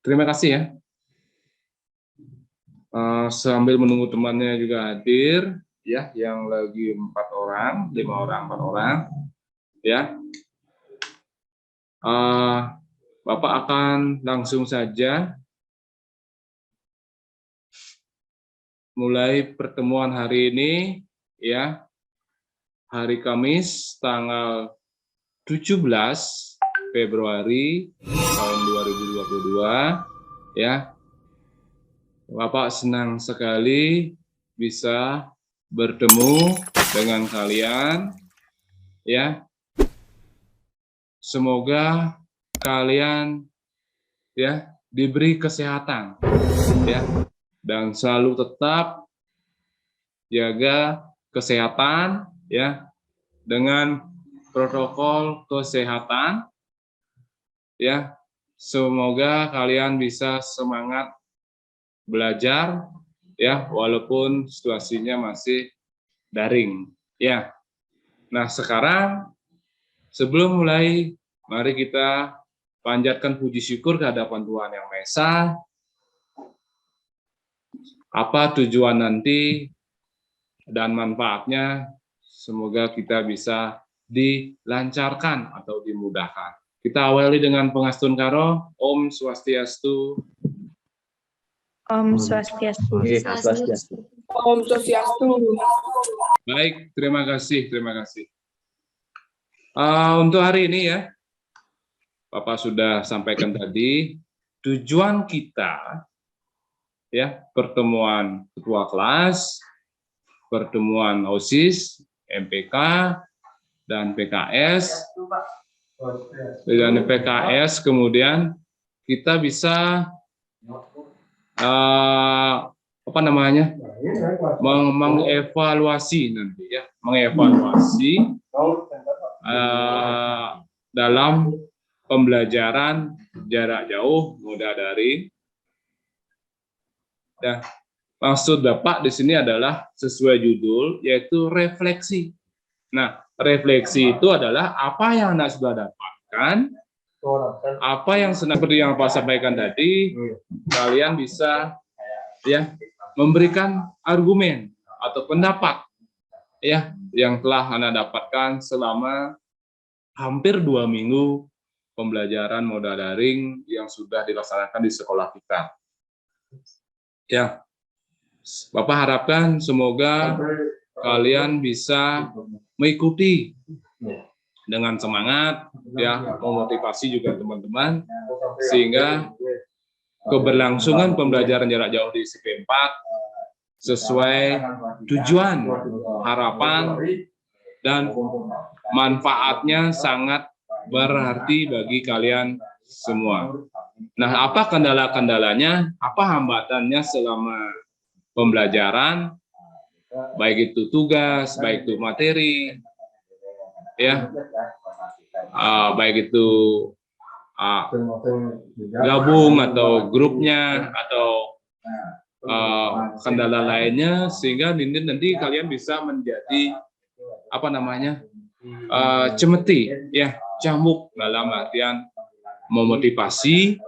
Terima kasih ya. Sambil menunggu temannya juga hadir, ya, yang lagi 4 orang, 5 orang, 4 orang, ya. Bapak akan langsung saja mulai pertemuan hari ini, ya, hari Kamis tanggal 17 Februari tahun 2022, ya. Bapak senang sekali bisa bertemu dengan kalian, ya. Semoga kalian, ya, diberi kesehatan, ya, dan selalu tetap jaga kesehatan, ya, dengan protokol kesehatan, ya. Semoga kalian bisa semangat belajar, ya, walaupun situasinya masih daring, ya. Nah, sekarang sebelum mulai, mari kita panjatkan puji syukur kehadapan Tuhan Yang Maha Esa. Apa tujuan nanti dan manfaatnya, semoga kita bisa dilancarkan atau dimudahkan. Kita awali dengan pengastun karo. Om Swastiastu. Om Swastiastu. Om Swastiastu. Baik, terima kasih, terima kasih. Untuk hari ini, ya, Bapak sudah sampaikan tadi, tujuan kita, ya, pertemuan ketua kelas, pertemuan OSIS, MPK, dan PKS, kemudian kita bisa mengevaluasi nanti, ya, mengevaluasi dalam pembelajaran jarak jauh moda daring. Dan maksud Bapak di sini adalah sesuai judul, yaitu refleksi. Nah, refleksi itu adalah apa yang Anda sudah dapatkan, apa yang seperti yang Pak sampaikan tadi, kalian bisa, ya, memberikan argumen atau pendapat, ya, yang telah Anda dapatkan selama hampir 2 minggu pembelajaran moda daring yang sudah dilaksanakan di sekolah kita. Ya, Bapak harapkan semoga kalian bisa mengikuti dengan semangat, ya, memotivasi juga teman-teman, sehingga keberlangsungan pembelajaran jarak jauh di SMP 4 sesuai tujuan, harapan, dan manfaatnya sangat berarti bagi kalian semua. Nah, apa kendala-kendalanya, apa hambatannya selama pembelajaran, baik itu tugas, baik itu materi, ya, baik itu gabung atau grupnya, atau kendala lainnya, sehingga nanti kalian bisa menjadi cemeti, ya, camuk dalam artian memotivasi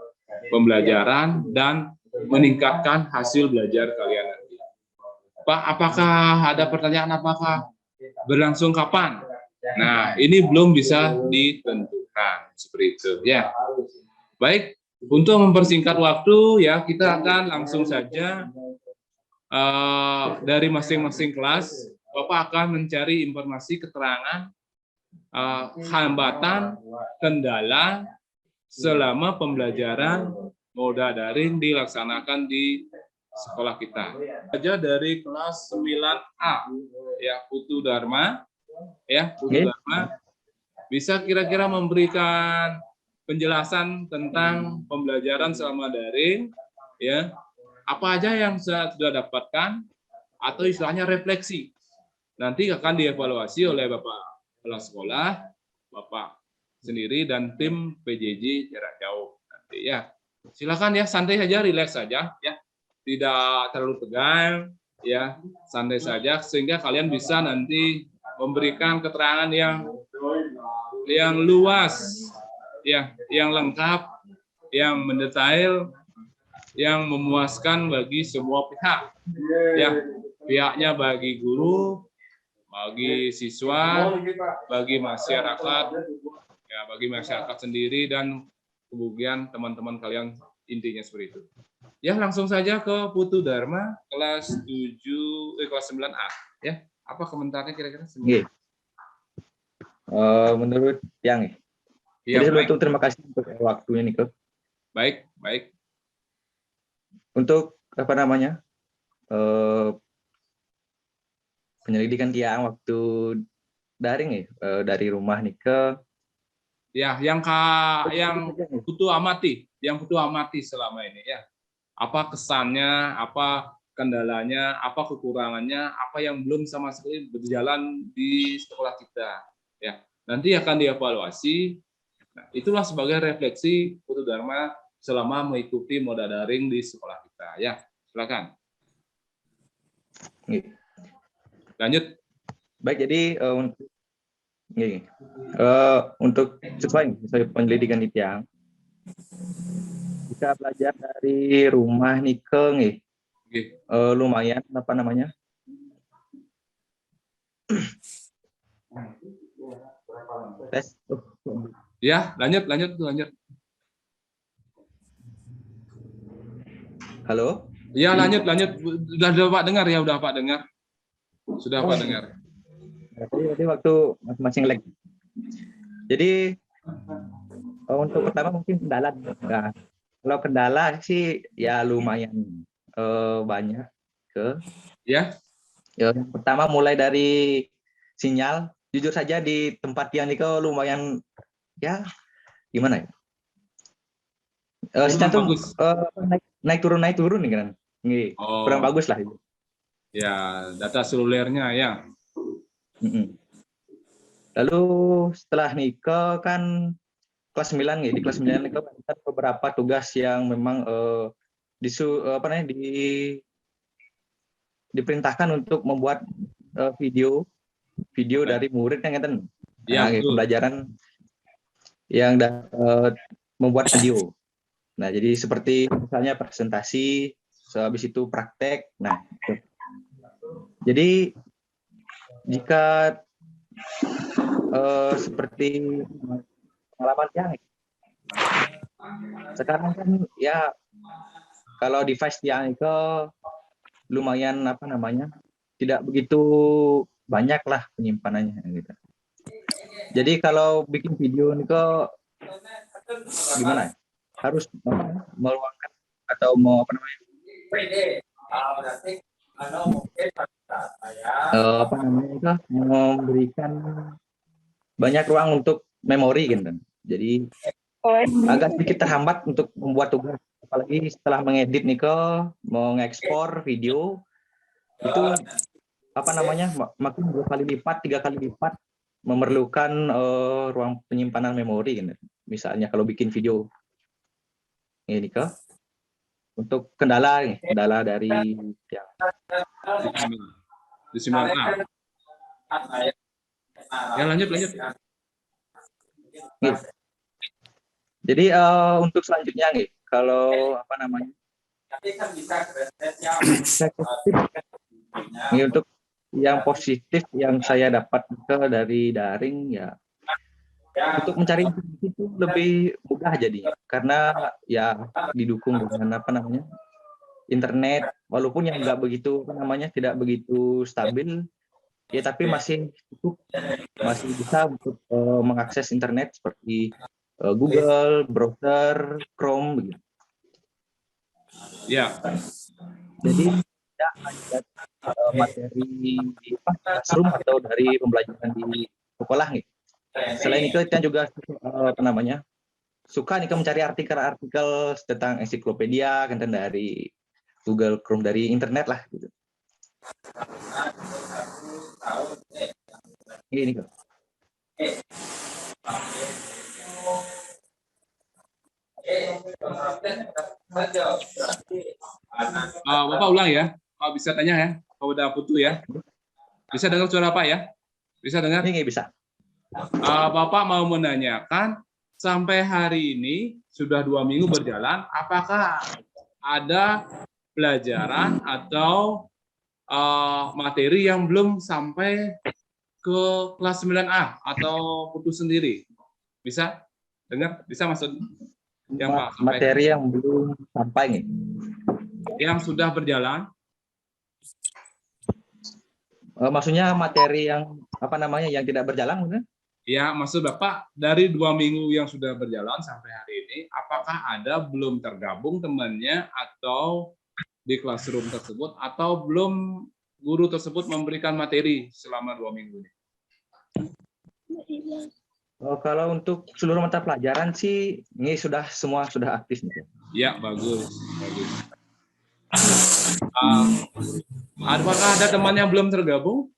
pembelajaran dan meningkatkan hasil belajar kalian nanti. Pak, apakah ada pertanyaan, apakah berlangsung kapan? Nah, ini belum bisa ditentukan seperti itu, ya. Baik, untuk mempersingkat waktu, ya, kita akan langsung saja dari masing-masing kelas. Bapak akan mencari informasi, keterangan, hambatan, kendala selama pembelajaran moda daring dilaksanakan di sekolah kita. Saja dari kelas 9A, ya, Putu Dharma, ya, Putu Dharma, bisa kira-kira memberikan penjelasan tentang pembelajaran selama daring, ya, apa aja yang sudah dapatkan, atau istilahnya refleksi. Nanti akan dievaluasi oleh Bapak Kepala Sekolah, Bapak sendiri, dan tim PJJ jarak jauh nanti, ya. Silakan, ya, santai saja, rileks saja, ya, tidak terlalu tegang, ya, santai saja, sehingga kalian bisa nanti memberikan keterangan yang luas, ya, yang lengkap, yang mendetail, yang memuaskan bagi semua pihak. Ya, pihaknya bagi guru, bagi siswa, bagi masyarakat, ya bagi masyarakat sendiri dan kemudian teman-teman kalian, intinya seperti itu. Ya, langsung saja ke Putu Dharma kelas 9A ya. Apa komentarnya kira-kira? Nggih. Menurut yang Ya, jadi baik. sebelum itu terima kasih untuk waktunya nih Ko. Baik, baik. Untuk apa namanya penyelidikan tiang waktu daring dari rumah nih ke Ya, yang Putu amati selama ini ya. Apa kesannya, apa kendalanya, apa kekurangannya, apa yang belum sama sekali berjalan di sekolah kita. Ya, nanti akan dievaluasi. Nah, itulah sebagai refleksi Putu Dharma selama mengikuti moda daring di sekolah kita. Ya, silakan. Lanjut. Baik, jadi untuk sesuai penyelidikan di tiang bisa belajar dari rumah nih ke lumayan apa namanya tes. Ya, lanjut. Halo. Ya, lanjut. Sudah Pak dengar ya, udah Pak dengar. Sudah Pak dengar. Jadi waktu masing-masing lag. Jadi untuk pertama mungkin kendala. Nah, kalau kendala sih ya lumayan banyak Ya. Yang pertama mulai dari sinyal. Jujur saja di tempat yang ini lumayan ya gimana ya? Sinyal tuh naik turun nih kan. Kurang bagus lah itu. Ya, data selulernya ya. Lalu setelah nikah kan kelas 9 nih, di kelas 9 nikah ada beberapa tugas yang memang diperintahkan untuk membuat video dari murid yang ngeten. Ya, pembelajaran yang membuat video. Nah, jadi seperti misalnya presentasi, habis itu praktek. Nah, jadi jika seperti pengalaman yang sekarang kan ya kalau device yang itu lumayan apa namanya tidak begitu banyak lah penyimpanannya gitu. Jadi kalau bikin video ini kok gimana? Harus meluangkan atau mau apa namanya? Memberikan banyak ruang untuk memori gitu. Jadi agak sedikit terhambat untuk membuat tugas, apalagi setelah mengedit nih mau ngekspor video itu apa namanya makin 2 kali lipat 3 kali lipat memerlukan ruang penyimpanan memori gitu. Misalnya kalau bikin video ini untuk kendala dari yang di 9A. Ya, lanjut. Jadi untuk selanjutnya nih, kalau apa namanya? Ini untuk yang positif yang saya dapat dari daring ya, untuk mencari informasi itu lebih mudah jadi karena ya didukung dengan apa namanya internet, walaupun yang nggak begitu apa namanya tidak begitu stabil ya, tapi masih bisa untuk mengakses internet seperti Google, browser, Chrome begitu. Ya. Jadi tidak hanya materi di classroom atau dari pembelajaran di sekolah nih. Selain itu kita juga apa namanya suka nih mencari artikel-artikel tentang ensiklopedia kan dari Google Chrome, dari internet lah gitu. Ini kok. Bapak ulang ya. Pak bisa tanya ya. Pak udah putu ya. Bisa dengar suara Pak ya? Bisa dengar? Ini bisa. Bapak mau menanyakan sampai hari ini sudah 2 minggu berjalan, apakah ada pelajaran atau materi yang belum sampai ke kelas 9A atau putus sendiri. Bisa? Dengar? Bisa maksud yang Pak sampaikan? Materi yang belum sampai nih. Yang sudah berjalan? Maksudnya materi yang apa namanya yang tidak berjalan maksudnya? Ya, maksud Bapak dari 2 minggu yang sudah berjalan sampai hari ini, apakah ada belum tergabung temannya atau di classroom tersebut atau belum guru tersebut memberikan materi selama 2 minggu ini? Kalau untuk seluruh mata pelajaran sih ini semua sudah aktif nih. Ya, bagus, bagus. Apakah ada teman yang belum tergabung?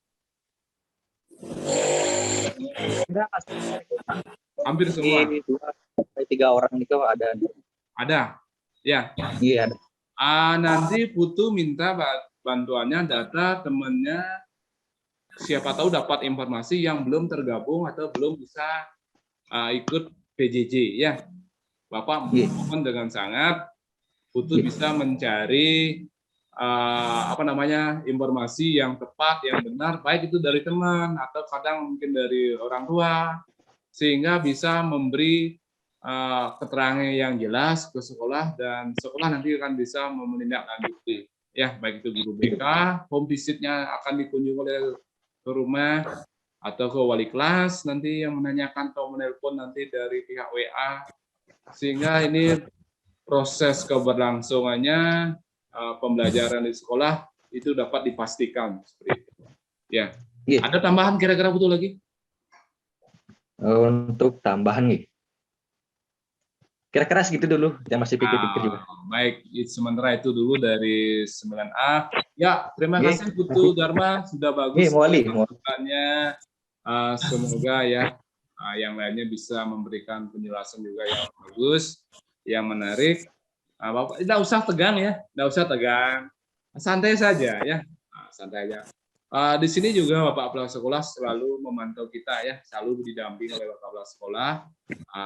Hampir semua. 2-3 orang itu ada. Ada, ya. Iya ada. Nanti Putu minta bantuannya data temannya, siapa tahu dapat informasi yang belum tergabung atau belum bisa ikut PJJ ya. Bapak mohon dengan sangat Putu bisa mencari informasi yang tepat, yang benar, baik itu dari teman atau kadang mungkin dari orang tua, sehingga bisa memberi keterangan yang jelas ke sekolah dan sekolah nanti akan bisa menindaklanjuti. Ya, baik itu guru BK, home visit-nya akan dikunjungi oleh ke rumah atau ke wali kelas nanti yang menanyakan atau menelpon nanti dari pihak WA, sehingga ini proses keberlangsungannya pembelajaran di sekolah itu dapat dipastikan seperti itu. Ya. Ada tambahan kira-kira Putu lagi? Untuk tambahan nih. Kira-kira segitu dulu, yang masih pikir-pikir juga. Baik, sementara itu dulu dari 9A. Ya, terima kasih Putu Dharma, sudah bagus masukannya. Semoga ya yang lainnya bisa memberikan penjelasan juga yang bagus, yang menarik. Bapak tidak usah tegang ya, tidak usah tegang, santai saja ya, santai aja. Di sini juga Bapak Kepala Sekolah selalu memantau kita ya, selalu didampingi oleh Bapak Kepala Sekolah.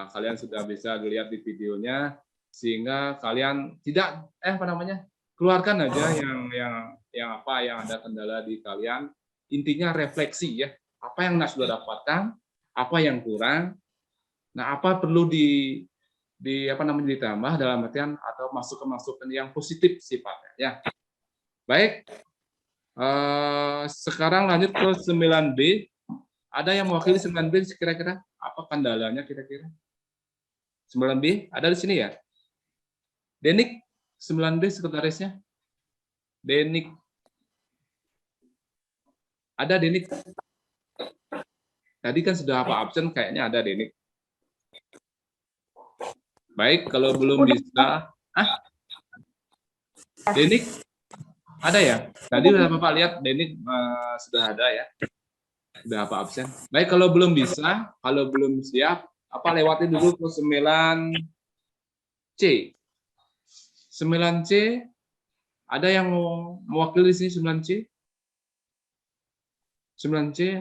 Kalian sudah bisa lihat di videonya, sehingga kalian tidak keluarkan aja yang ada kendala di kalian. Intinya refleksi ya, apa yang sudah dapatkan, apa yang kurang, nah apa perlu ditambah dalam artian atau masukan-masukan yang positif sifatnya ya. Baik, sekarang lanjut ke 9B. Ada yang mewakili 9B kira-kira apa kendalanya kira-kira? 9B ada di sini ya. Denik 9B sekretarisnya. Denik. Ada Denik. Tadi kan sudah apa absen kayaknya ada Denik. Baik, kalau belum bisa, Denik ada ya? Tadi Bapak lihat Denik sudah ada ya, sudah apa absen. Baik, kalau belum bisa, kalau belum siap, lewatin dulu ke 9C. 9C, ada yang mewakili di sini 9C? 9C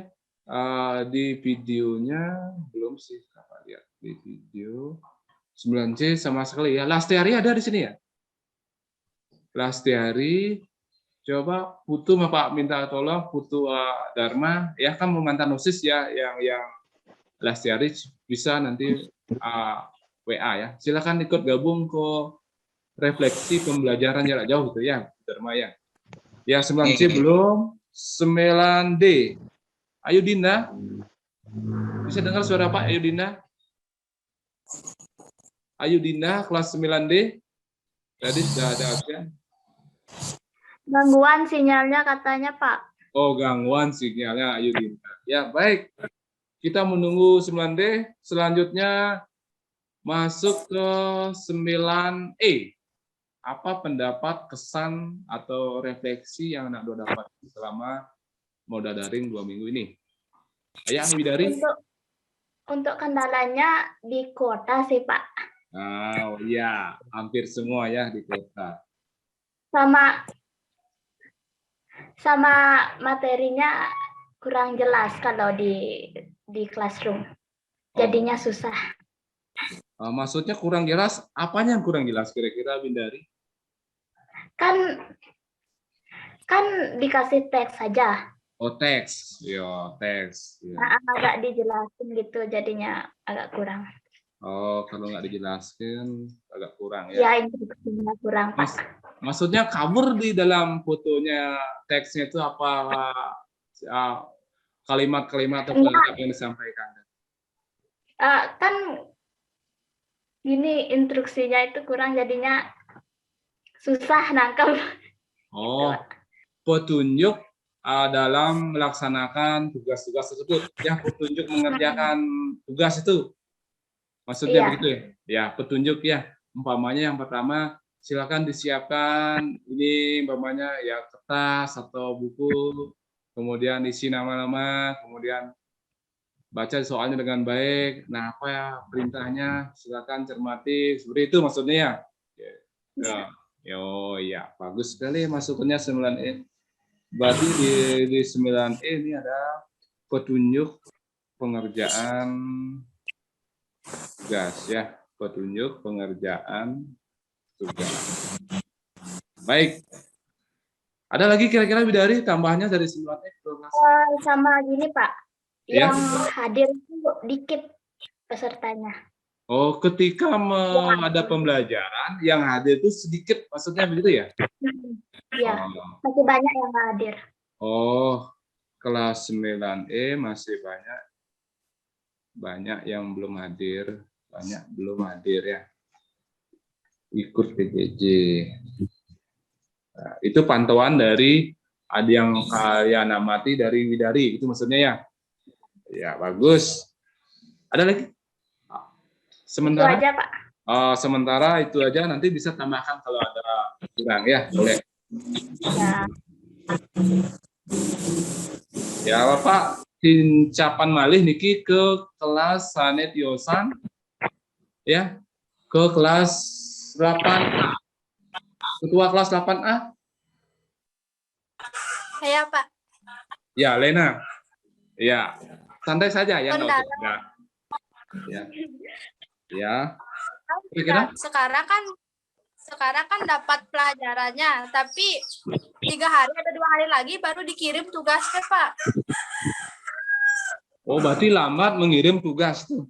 di videonya belum sih, Bapak lihat di video. 9C sama sekali ya. Lastiari ada di sini ya? Lastiari, coba Putu Bapak minta tolong Putu Dharma, ya kan mantan OSIS ya, yang Lastiari bisa nanti WA ya. Silakan ikut gabung ke refleksi pembelajaran jarak jauh gitu ya, Dharma ya. Ya 9C belum, 9D. Ayo Dinda, bisa dengar suara Pak? Ayo Dinda. Ayu Dinda, kelas 9D. Tadi sudah ada absen. Gangguan sinyalnya katanya, Pak. Oh, gangguan sinyalnya Ayu Dinda. Ya, baik. Kita menunggu 9D. Selanjutnya masuk ke 9E. Apa pendapat, kesan, atau refleksi yang anak dapat selama moda daring 2 minggu ini? Ayah Widari. Untuk kendalanya di kuota sih, Pak. Oh iya, hampir semua ya di kota. Sama materinya kurang jelas kalau di classroom. Jadinya susah. Maksudnya kurang jelas, apanya yang kurang jelas kira-kira Bindari? Kan kan dikasih teks saja. Oh, teks. Yo, teks. Ya. Nah, agak dijelasin gitu jadinya agak kurang. Oh, kalau nggak dijelaskan agak kurang ya. Ya, instruksinya kurang, Pak. Maksudnya cover di dalam fotonya teksnya itu apa kalimat-kalimat atau kalimat yang disampaikan? Kan gini instruksinya itu kurang jadinya susah nangkep. Oh, petunjuk dalam melaksanakan tugas-tugas tersebut. Ya, petunjuk mengerjakan tugas itu. Maksudnya Iya. begitu ya? Ya, petunjuk ya. Umpamanya yang pertama, silakan disiapkan ini umpamanya ya kertas atau buku, kemudian isi nama-nama, kemudian baca soalnya dengan baik. Nah, apa ya perintahnya? Silakan cermati. Seperti itu maksudnya ya. Ya. Oh ya, bagus sekali masukannya 9E. Berarti di 9E ini ada petunjuk pengerjaan tugas ya, petunjuk pengerjaan tugas. Baik. Ada lagi kira-kira Bidari tambahannya dari 9E? Sama gini Pak, Ya. yang hadir itu dikit pesertanya. Oh, ketika ada pembelajaran yang hadir itu sedikit, maksudnya begitu ya? Iya, masih banyak yang nggak hadir. Oh, kelas 9E masih banyak yang belum hadir, ya. Ikut PJJ. Nah, itu pantauan dari ada yang kalian amati dari Widari, itu maksudnya ya? Ya, bagus. Ada lagi? Sementara itu aja, Pak. Sementara itu aja, nanti bisa tambahkan kalau ada kurang ya, boleh. Ya. Ya, Bapak hincapan malih niki ke kelas Sanet Yosan ya, ke kelas 8A. Ketua kelas 8A. Saya Pak. Ya, Lena. Ya, santai saja ya. Ya. Ya. Kira-kira? Sekarang kan dapat pelajarannya, tapi 3 hari atau 2 hari lagi baru dikirim tugasnya, Pak. Oh, berarti lambat mengirim tugas tuh.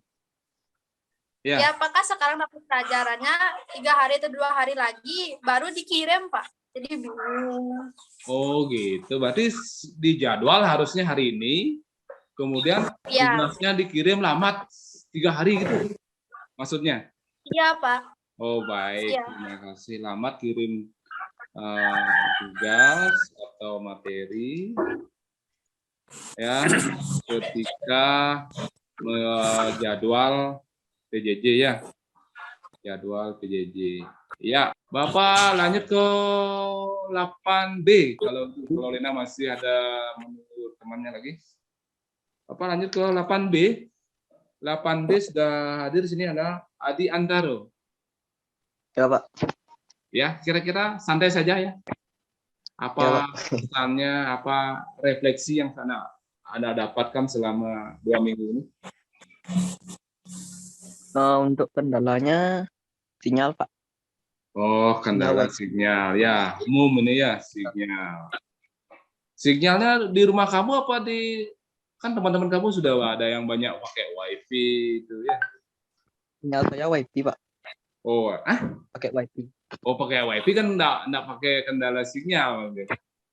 Ya. Ya, apakah sekarang dapat pelajarannya 3 hari atau 2 hari lagi baru dikirim, Pak. Jadi bingung. Oh, gitu. Berarti di jadwal harusnya hari ini, kemudian tugasnya dikirim lambat 3 hari gitu. Maksudnya? Iya, Pak. Oh, baik. Ya. Terima kasih. Lambat kirim tugas atau materi ya ketika jadwal PJJ ya. Jadwal PJJ. Ya, Bapak lanjut ke 8B kalau Lena masih ada menunggu temannya lagi. Bapak lanjut ke 8B. 8B sudah hadir di sini ada Adi Antaro. Ya, Pak. Ya, kira-kira santai saja ya. Apa pesannya, apa refleksi yang Anda dapatkan selama 2 minggu ini? Untuk kendalanya sinyal, Pak. Oh, kendala sinyal. Ya, umum ini ya, sinyal. Sinyalnya di rumah kamu apa kan teman-teman kamu sudah ada yang banyak pakai WiFi itu ya? Sinyal saya WiFi, Pak. Oh, pakai WiFi. Oh, pakai WiFi kan enggak pakai kendala sinyal.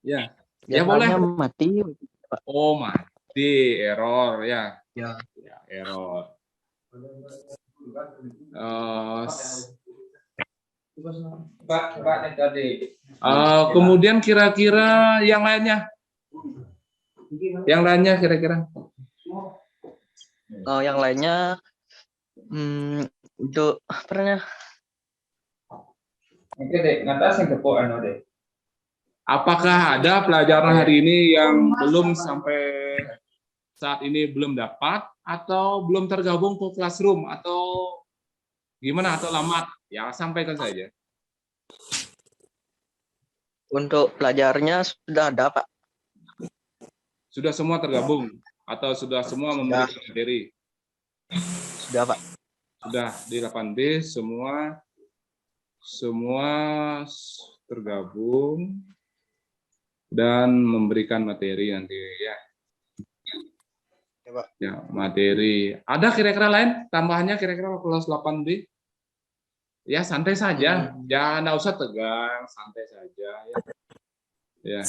Ya. Ya boleh. Mati, Pak. Oh, mati, error ya. Ya. Ya, error. Kemudian kira-kira yang lainnya? Yang lainnya kira-kira? Yang lainnya untuk apa namanya? Apakah ada pelajaran hari ini yang belum sampai saat ini belum dapat atau belum tergabung ke classroom atau gimana atau lambat? Ya, sampaikan saja. Untuk pelajarnya sudah ada, Pak. Sudah semua tergabung atau sudah semua memiliki materi? Sudah, Pak. Sudah di 8B semua tergabung dan memberikan materi nanti ya. Ya, Pak. Ya, materi. Ada kira-kira lain tambahannya kira-kira kelas 8B? Ya, santai saja. Jangan usah tegang, santai saja ya. Ya.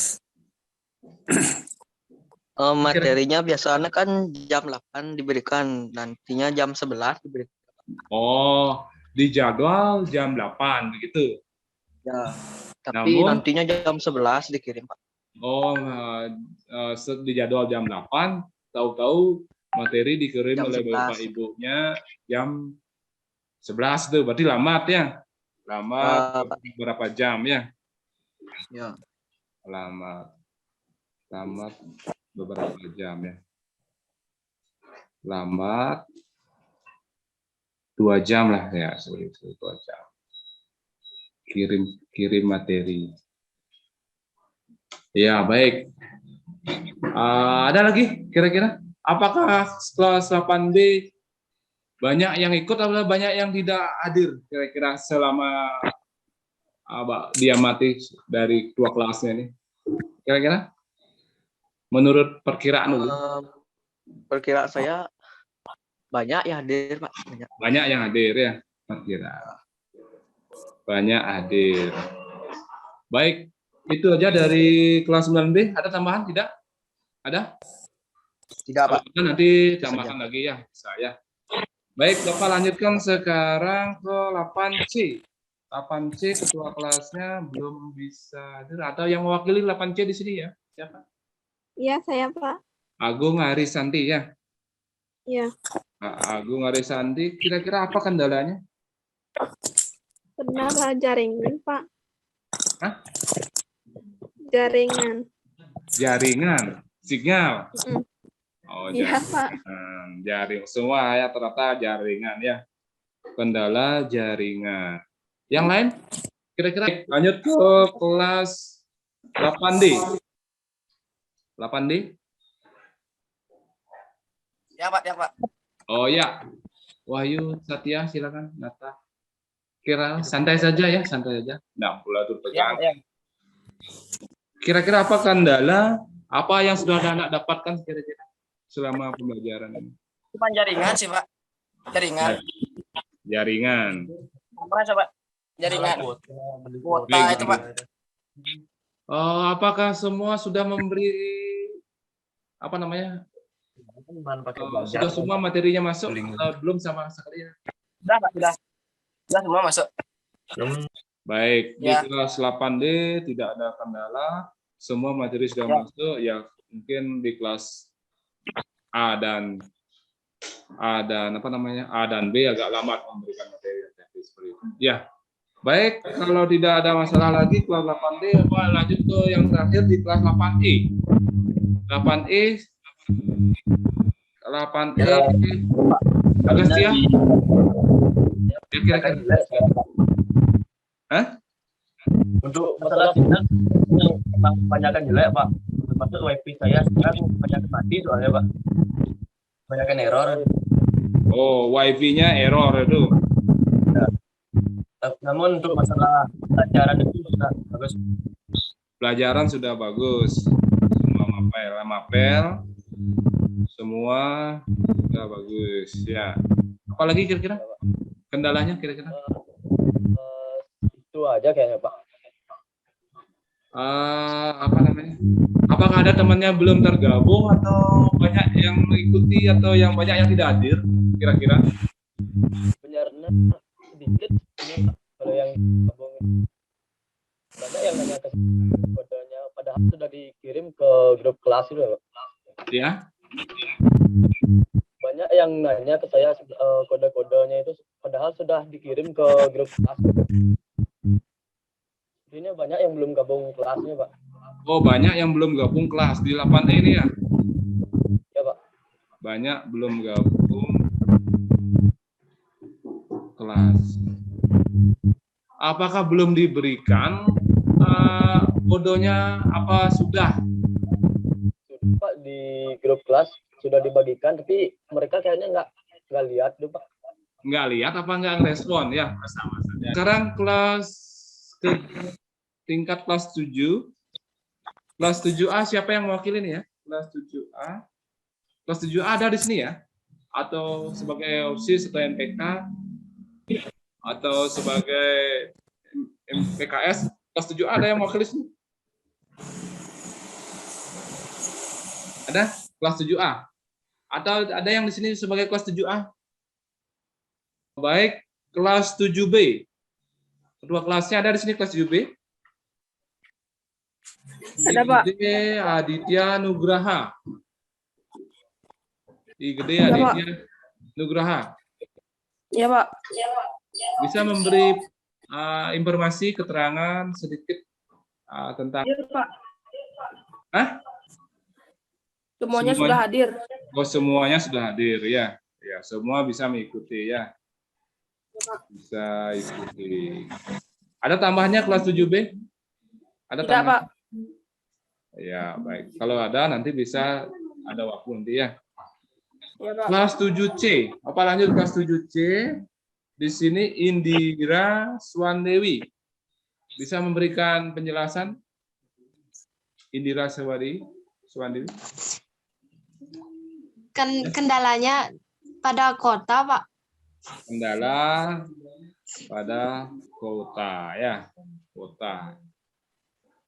Materinya biasanya kan jam 8 diberikan, nantinya jam 11 diberikan. Oh, di jadwal jam 8 begitu. Ya. Tapi Namun- nantinya jam 11 dikirim, Pak. Oh, di jadwal jam 8, tahu-tahu materi dikirim Jam oleh 11. Bapak Ibunya jam 11 tuh, berarti lambat ya. Lambat berapa jam ya? Ya. Lambat beberapa jam ya. Lambat 2 jam lah ya, seperti itu 2 jam. Kirim materi. Ya, baik. Ada lagi kira-kira? Apakah kelas 8B banyak yang ikut atau banyak yang tidak hadir kira-kira selama dia mati dari 2 kelasnya ini? Kira-kira? Menurut perkiraan dulu. Perkiraan saya banyak ya hadir, Pak. Banyak yang hadir ya, perkiraan. Banyak hadir. Baik, itu aja dari kelas 9B. Ada tambahan tidak? Ada? Tidak, Pak. Kalau ada, nanti tambahkan lagi ya, saya. Baik, Bapak lanjutkan sekarang ke 8C. 8C ketua kelasnya belum bisa hadir. Atau yang mewakili 8C di sini ya? Siapa? Iya, saya, Pak. Agung Arisanti ya. Iya. Agung Arisanti, kira-kira apa kendalanya? Kendala jaringan, Pak. Hah? Jaringan. Jaringan, sinyal. Oh, Iya, Pak. jaring semua ya, ternyata jaringan ya. Kendala jaringan. Yang lain? Kira-kira lanjut ke kelas 8D. 8D? Ya, Pak. Oh ya. Wahyu Satya, silakan. Nata. Kira santai saja ya, santai saja. Nggak pula tuh tegang. Kira-kira apa kendala? Apa yang sudah anak dapatkan kira-kira selama pembelajaran ini? Cuma jaringan sih, Pak. Jaringan. Apa coba? Jaringan. Kuota itu, Pak. Apakah semua sudah memberi apa namanya? Sudah semua materinya masuk? Belum sama sekali? Sudah, Pak. Sudah semua masuk. Baik, Ya. di kelas 8D tidak ada kendala, semua materi sudah masuk. Ya, mungkin di kelas A dan apa namanya A dan B agak lambat memberikan materi seperti itu. Ya, baik. Kalau tidak ada masalah lagi kelas 8D, lanjut ke yang terakhir di kelas 8E. 8E, 8E, Agak ya? Kira-kira. Hah? Untuk masalah sinyal yang memang kebanyakan jelek, Pak. Termasuk wifi saya sekarang kebanyakan mati soalnya, Pak. Kebanyakan error. Oh, wifi-nya error itu. Namun untuk masalah pelajaran itu sudah bagus. Pelajaran sudah bagus. Semua mapel. Semua sudah bagus. Ya. Apalagi kira-kira? Kendalanya kira-kira? Itu aja kayaknya, Pak. Apa namanya? Apakah ada temannya belum tergabung atau banyak yang mengikuti atau yang banyak yang tidak hadir? Kira-kira? Sebenarnya sedikit ini, Pak. Kalau yang gabung banyak yang nanya ke kodenya, padahal sudah dikirim ke grup kelas itu, Pak. Ya. Banyak yang nanya ke saya kode-kodenya itu, padahal sudah dikirim ke grup kelas. Ini banyak yang belum gabung kelasnya, Pak. Oh, banyak yang belum gabung kelas di 8E ini ya? Ya, Pak. Banyak belum gabung kelas. Apakah belum diberikan kodenya apa sudah? Sudah, Pak, di grup kelas sudah dibagikan, tapi mereka kayaknya nggak lihat tuh, Pak. Nggak lihat apa nggak respon ya? Sekarang kelas tingkat kelas 7. Kelas 7A siapa yang mewakili ya? Kelas 7A. Kelas 7A ada di sini ya? Atau sebagai OSIS atau NPK atau sebagai MPKS. Kelas 7A ada yang mewakili sini? Ada? Kelas 7A. Atau ada yang di sini sebagai kelas 7A? Baik, kelas 7B. Kedua kelasnya ada di sini kelas 7B? Ada, Pak. Igede Aditya Nugraha. Igede Ada, Pak. Aditya Nugraha. Iya, Pak. Bisa memberi informasi, keterangan sedikit tentang... Iya, Pak. Hah? Semuanya Semua- sudah hadir. Oh, semuanya sudah hadir ya. Ya, semua bisa mengikuti ya. Bisa ikuti. Ada tambahannya kelas 7B? Ada Tidak, tambahan? Pak. Ya, baik. Kalau ada nanti bisa ada waktu nanti ya. Iya, Pak. Kelas 7C. Apa lanjut kelas 7C? Di sini Indira Swandewi. Bisa memberikan penjelasan? Indira Swandewi. Kendalanya pada kota, Pak. Kendala pada kota ya. Kota.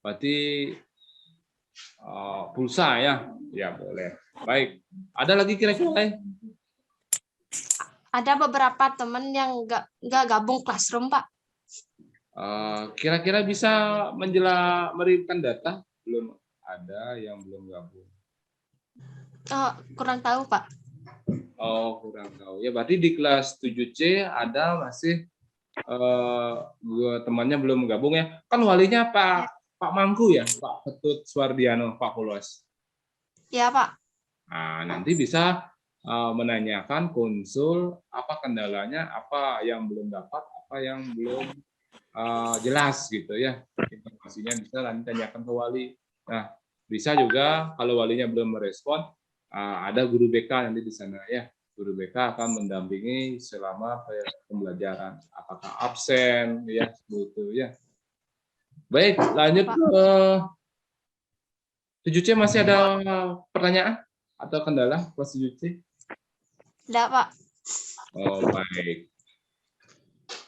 Berarti pulsa ya. Ya, boleh. Baik. Ada lagi kira-kira? Ada beberapa teman yang nggak gabung classroom, Pak. Kira-kira bisa memberikan data? Belum ada yang belum gabung. Oh, kurang tahu, Pak. Oh, kurang tahu. Ya, berarti di kelas 7C ada masih temannya belum gabung ya. Kan walinya Pak Mangku ya, Pak Ketut Suwardiano, Pak Pulos. Ya, Pak. Nah, nanti bisa menanyakan konsul apa kendalanya, apa yang belum dapat, apa yang belum jelas gitu ya. Informasinya bisa nanti tanyakan ke wali. Nah, bisa juga kalau walinya belum merespon, ada guru BK nanti di sana ya. Guru BK akan mendampingi selama pembelajaran. Apakah absen ya, begitu ya. Baik, lanjut ke 7C. Masih ada pertanyaan atau kendala kelas 7C? Tidak, Pak. Oh, baik.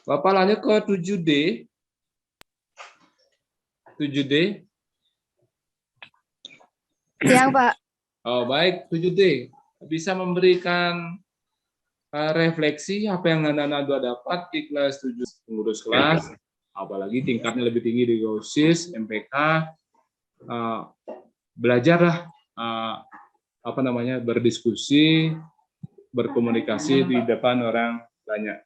Bapak lanjut ke 7D. 7D. Siang, Pak. Oh, baik, 7D. Bisa memberikan refleksi apa yang Anda dapat di kelas 7 pengurus kelas, apalagi tingkatnya lebih tinggi di OSIS, MPK. Belajarlah berdiskusi, berkomunikasi di depan orang banyak.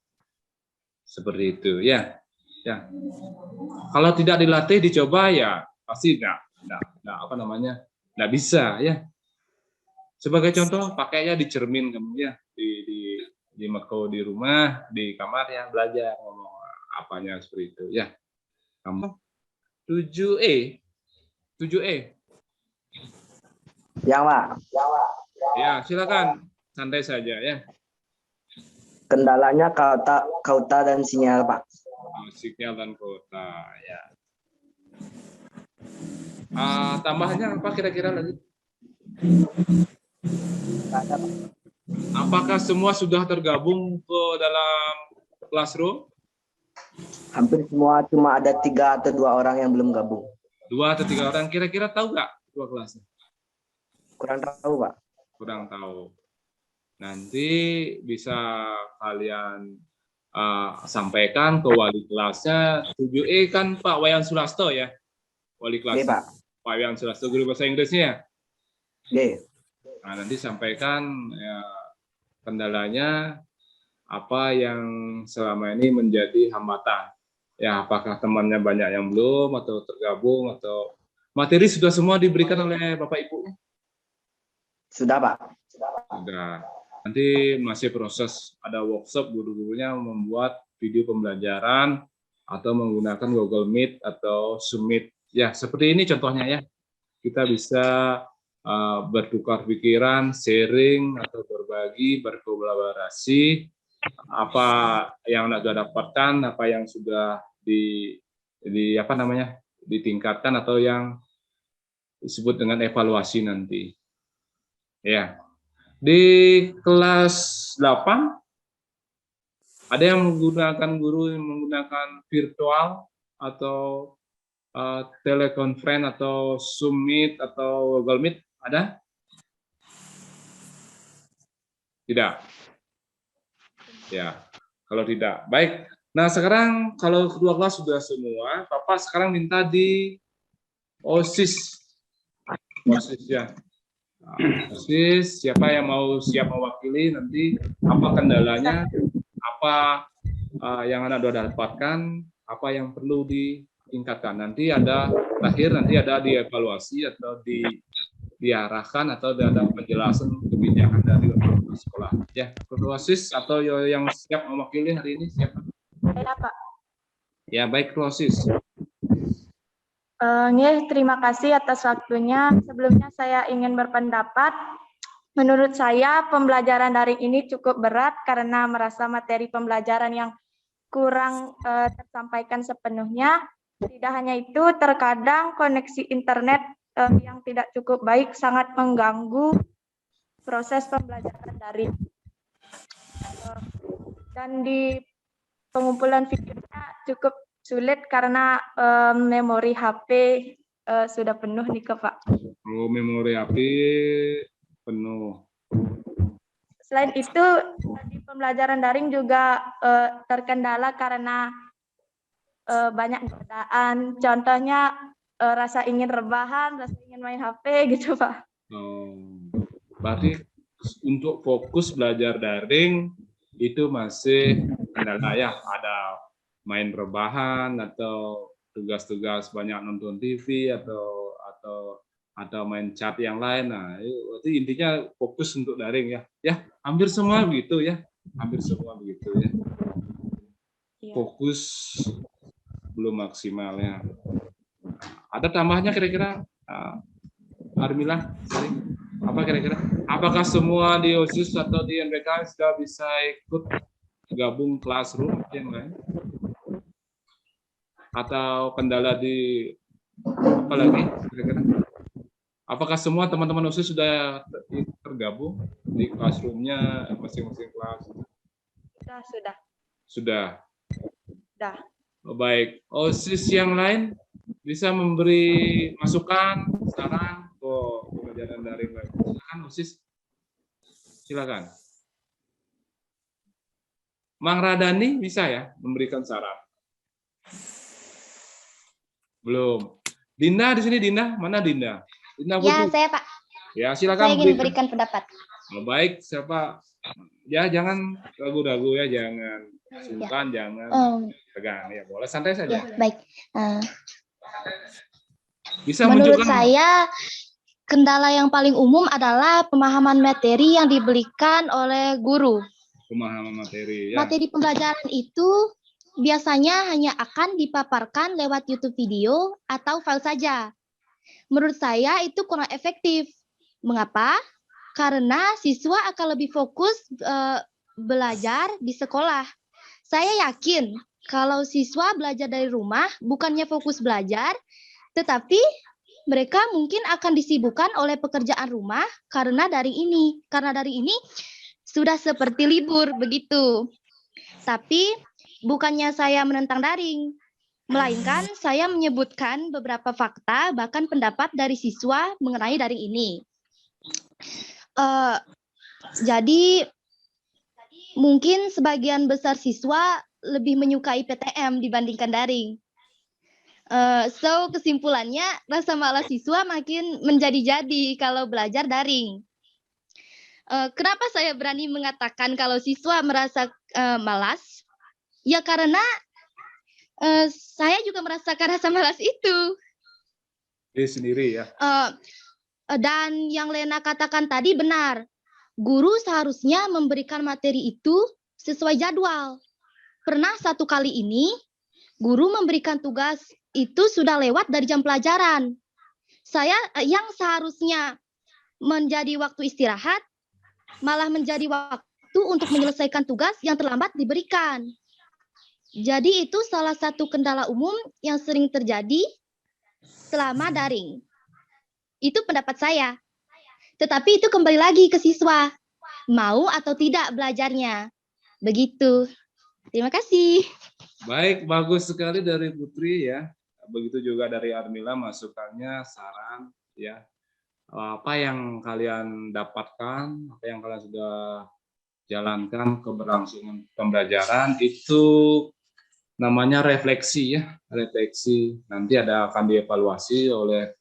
Seperti itu ya. Ya. Kalau tidak dilatih, dicoba ya pasti nggak bisa ya. Sebagai contoh, pakainya di cermin kamu ya, di Meko di rumah, di kamar ya, belajar ngomong apanya seperti itu ya. Kamu 7E. 7E. Ya, Pak. Ya, silakan. Santai saja ya. Kendalanya kauta dan sinyal, Pak. Sinyal dan kota ya. Tambahannya apa kira-kira lagi? Apakah semua sudah tergabung ke dalam classroom? Hampir semua, cuma ada 3 atau 2 orang yang belum gabung. 2 atau 3 orang. Kira-kira tahu nggak dua kelasnya? Kurang tahu, Pak. Kurang tahu. Nanti bisa kalian sampaikan ke wali kelasnya. 7E kan Pak Wayan Sulasto ya, wali kelas. Oke, Pak. Pak Wayan Sulasto, guru bahasa Inggrisnya. Oke. Nah, nanti sampaikan ya, kendalanya apa yang selama ini menjadi hambatan. Ya, apakah temannya banyak yang belum atau tergabung atau materi sudah semua diberikan oleh Bapak Ibu? Sudah, Pak. Sudah. Nanti masih proses, ada workshop guru-gurunya membuat video pembelajaran atau menggunakan Google Meet atau Zoom Meet. Ya, seperti ini contohnya ya. Kita bisa bertukar pikiran, sharing atau berbagi, berkolaborasi apa yang sudah dapatkan, apa yang sudah ditingkatkan atau yang disebut dengan evaluasi nanti. Ya. Di kelas 8 ada yang menggunakan guru yang menggunakan virtual atau telekonferensi atau Zoom Meet atau Google Meet, ada? Tidak. Ya, kalau tidak. Baik. Nah, sekarang kalau kedua kelas sudah semua, Bapak sekarang minta di OSIS. OSIS ya. Nah, OSIS, siapa yang mau siap mewakili nanti, apa kendalanya, apa yang Anda sudah dapatkan, apa yang perlu ditingkatkan. Nanti ada dievaluasi atau diarahkan atau ada penjelasan kebijakan dari sekolah. Ya, OSIS atau yang siap mewakili hari ini siapa? Saya, Pak. Ya, baik, OSIS. Terima kasih atas waktunya. Sebelumnya saya ingin berpendapat. Menurut saya pembelajaran daring ini cukup berat karena merasa materi pembelajaran yang kurang tersampaikan sepenuhnya. Tidak hanya itu, terkadang koneksi internet yang tidak cukup baik sangat mengganggu proses pembelajaran daring. Dan di pengumpulan videonya cukup sulit karena memori HP sudah penuh nih Pak. Oh, memori HP penuh. Selain itu, di pembelajaran daring juga terkendala karena banyak godaan. Contohnya rasa ingin rebahan, rasa ingin main HP gitu Pak. Oh, berarti untuk fokus belajar daring itu masih kendala ya, ada main rebahan atau tugas-tugas banyak nonton TV atau main chat yang lain. Nah, itu intinya fokus untuk daring ya. Ya, hampir semua begitu ya. Hampir semua begitu ya. Fokus belum maksimal ya. Ada tambahannya kira-kira Armila? Sorry. Apa kira-kira? Apakah semua di OSIS atau di NBK sudah bisa ikut gabung classroom yang lain? Atau kendala di apa lagi kira-kira? Apakah semua teman-teman OSIS sudah tergabung di classroom-nya masing-masing kelas? Sudah. Oh, baik. OSIS yang lain bisa memberi masukan, saran ke pembelajaran daring lain. Silakan OSIS. Silakan. Mang Radani bisa ya memberikan saran? Belum. Dinda di sini, Dinda. Mana Dinda? Dinda Ya, saya Pak. Ya, silakan. Saya ingin memberikan pendapat. Oh, baik, siapa? Ya, jangan ragu-ragu ya, jangan sungkan, jangan tegang. Ya, boleh santai saja. Ya, baik. Bisa Menurut menunjukkan saya, kendala yang paling umum adalah pemahaman materi yang diberikan oleh guru. pemahaman materi. Ya. Materi pembelajaran itu biasanya hanya akan dipaparkan lewat YouTube video atau file saja. Menurut saya itu kurang efektif. Mengapa? Karena siswa akan lebih fokus belajar di sekolah. Saya yakin kalau siswa belajar dari rumah bukannya fokus belajar, tetapi mereka mungkin akan disibukkan oleh pekerjaan rumah karena dari ini sudah seperti libur begitu. Tapi bukannya saya menentang daring, melainkan saya menyebutkan beberapa fakta bahkan pendapat dari siswa mengenai daring ini. Jadi mungkin sebagian besar siswa lebih menyukai PTM dibandingkan daring. So kesimpulannya rasa malas siswa makin menjadi-jadi kalau belajar daring. Kenapa saya berani mengatakan kalau siswa merasa malas? Ya karena saya juga merasakan rasa malas itu. Diri sendiri ya. Dan yang Lena katakan tadi benar. Guru seharusnya memberikan materi itu sesuai jadwal. Pernah satu kali ini, guru memberikan tugas itu sudah lewat dari jam pelajaran. Saya yang seharusnya menjadi waktu istirahat, malah menjadi waktu untuk menyelesaikan tugas yang terlambat diberikan. Jadi itu salah satu kendala umum yang sering terjadi selama daring. Itu pendapat saya. Tetapi itu kembali lagi ke siswa. Mau atau tidak belajarnya. Begitu. Terima kasih. Baik, bagus sekali dari Putri ya. Begitu juga dari Armila masukannya, saran ya. Apa yang kalian dapatkan, apa yang kalian sudah jalankan keberlangsungan pembelajaran itu namanya refleksi ya, refleksi. Nanti akan dievaluasi oleh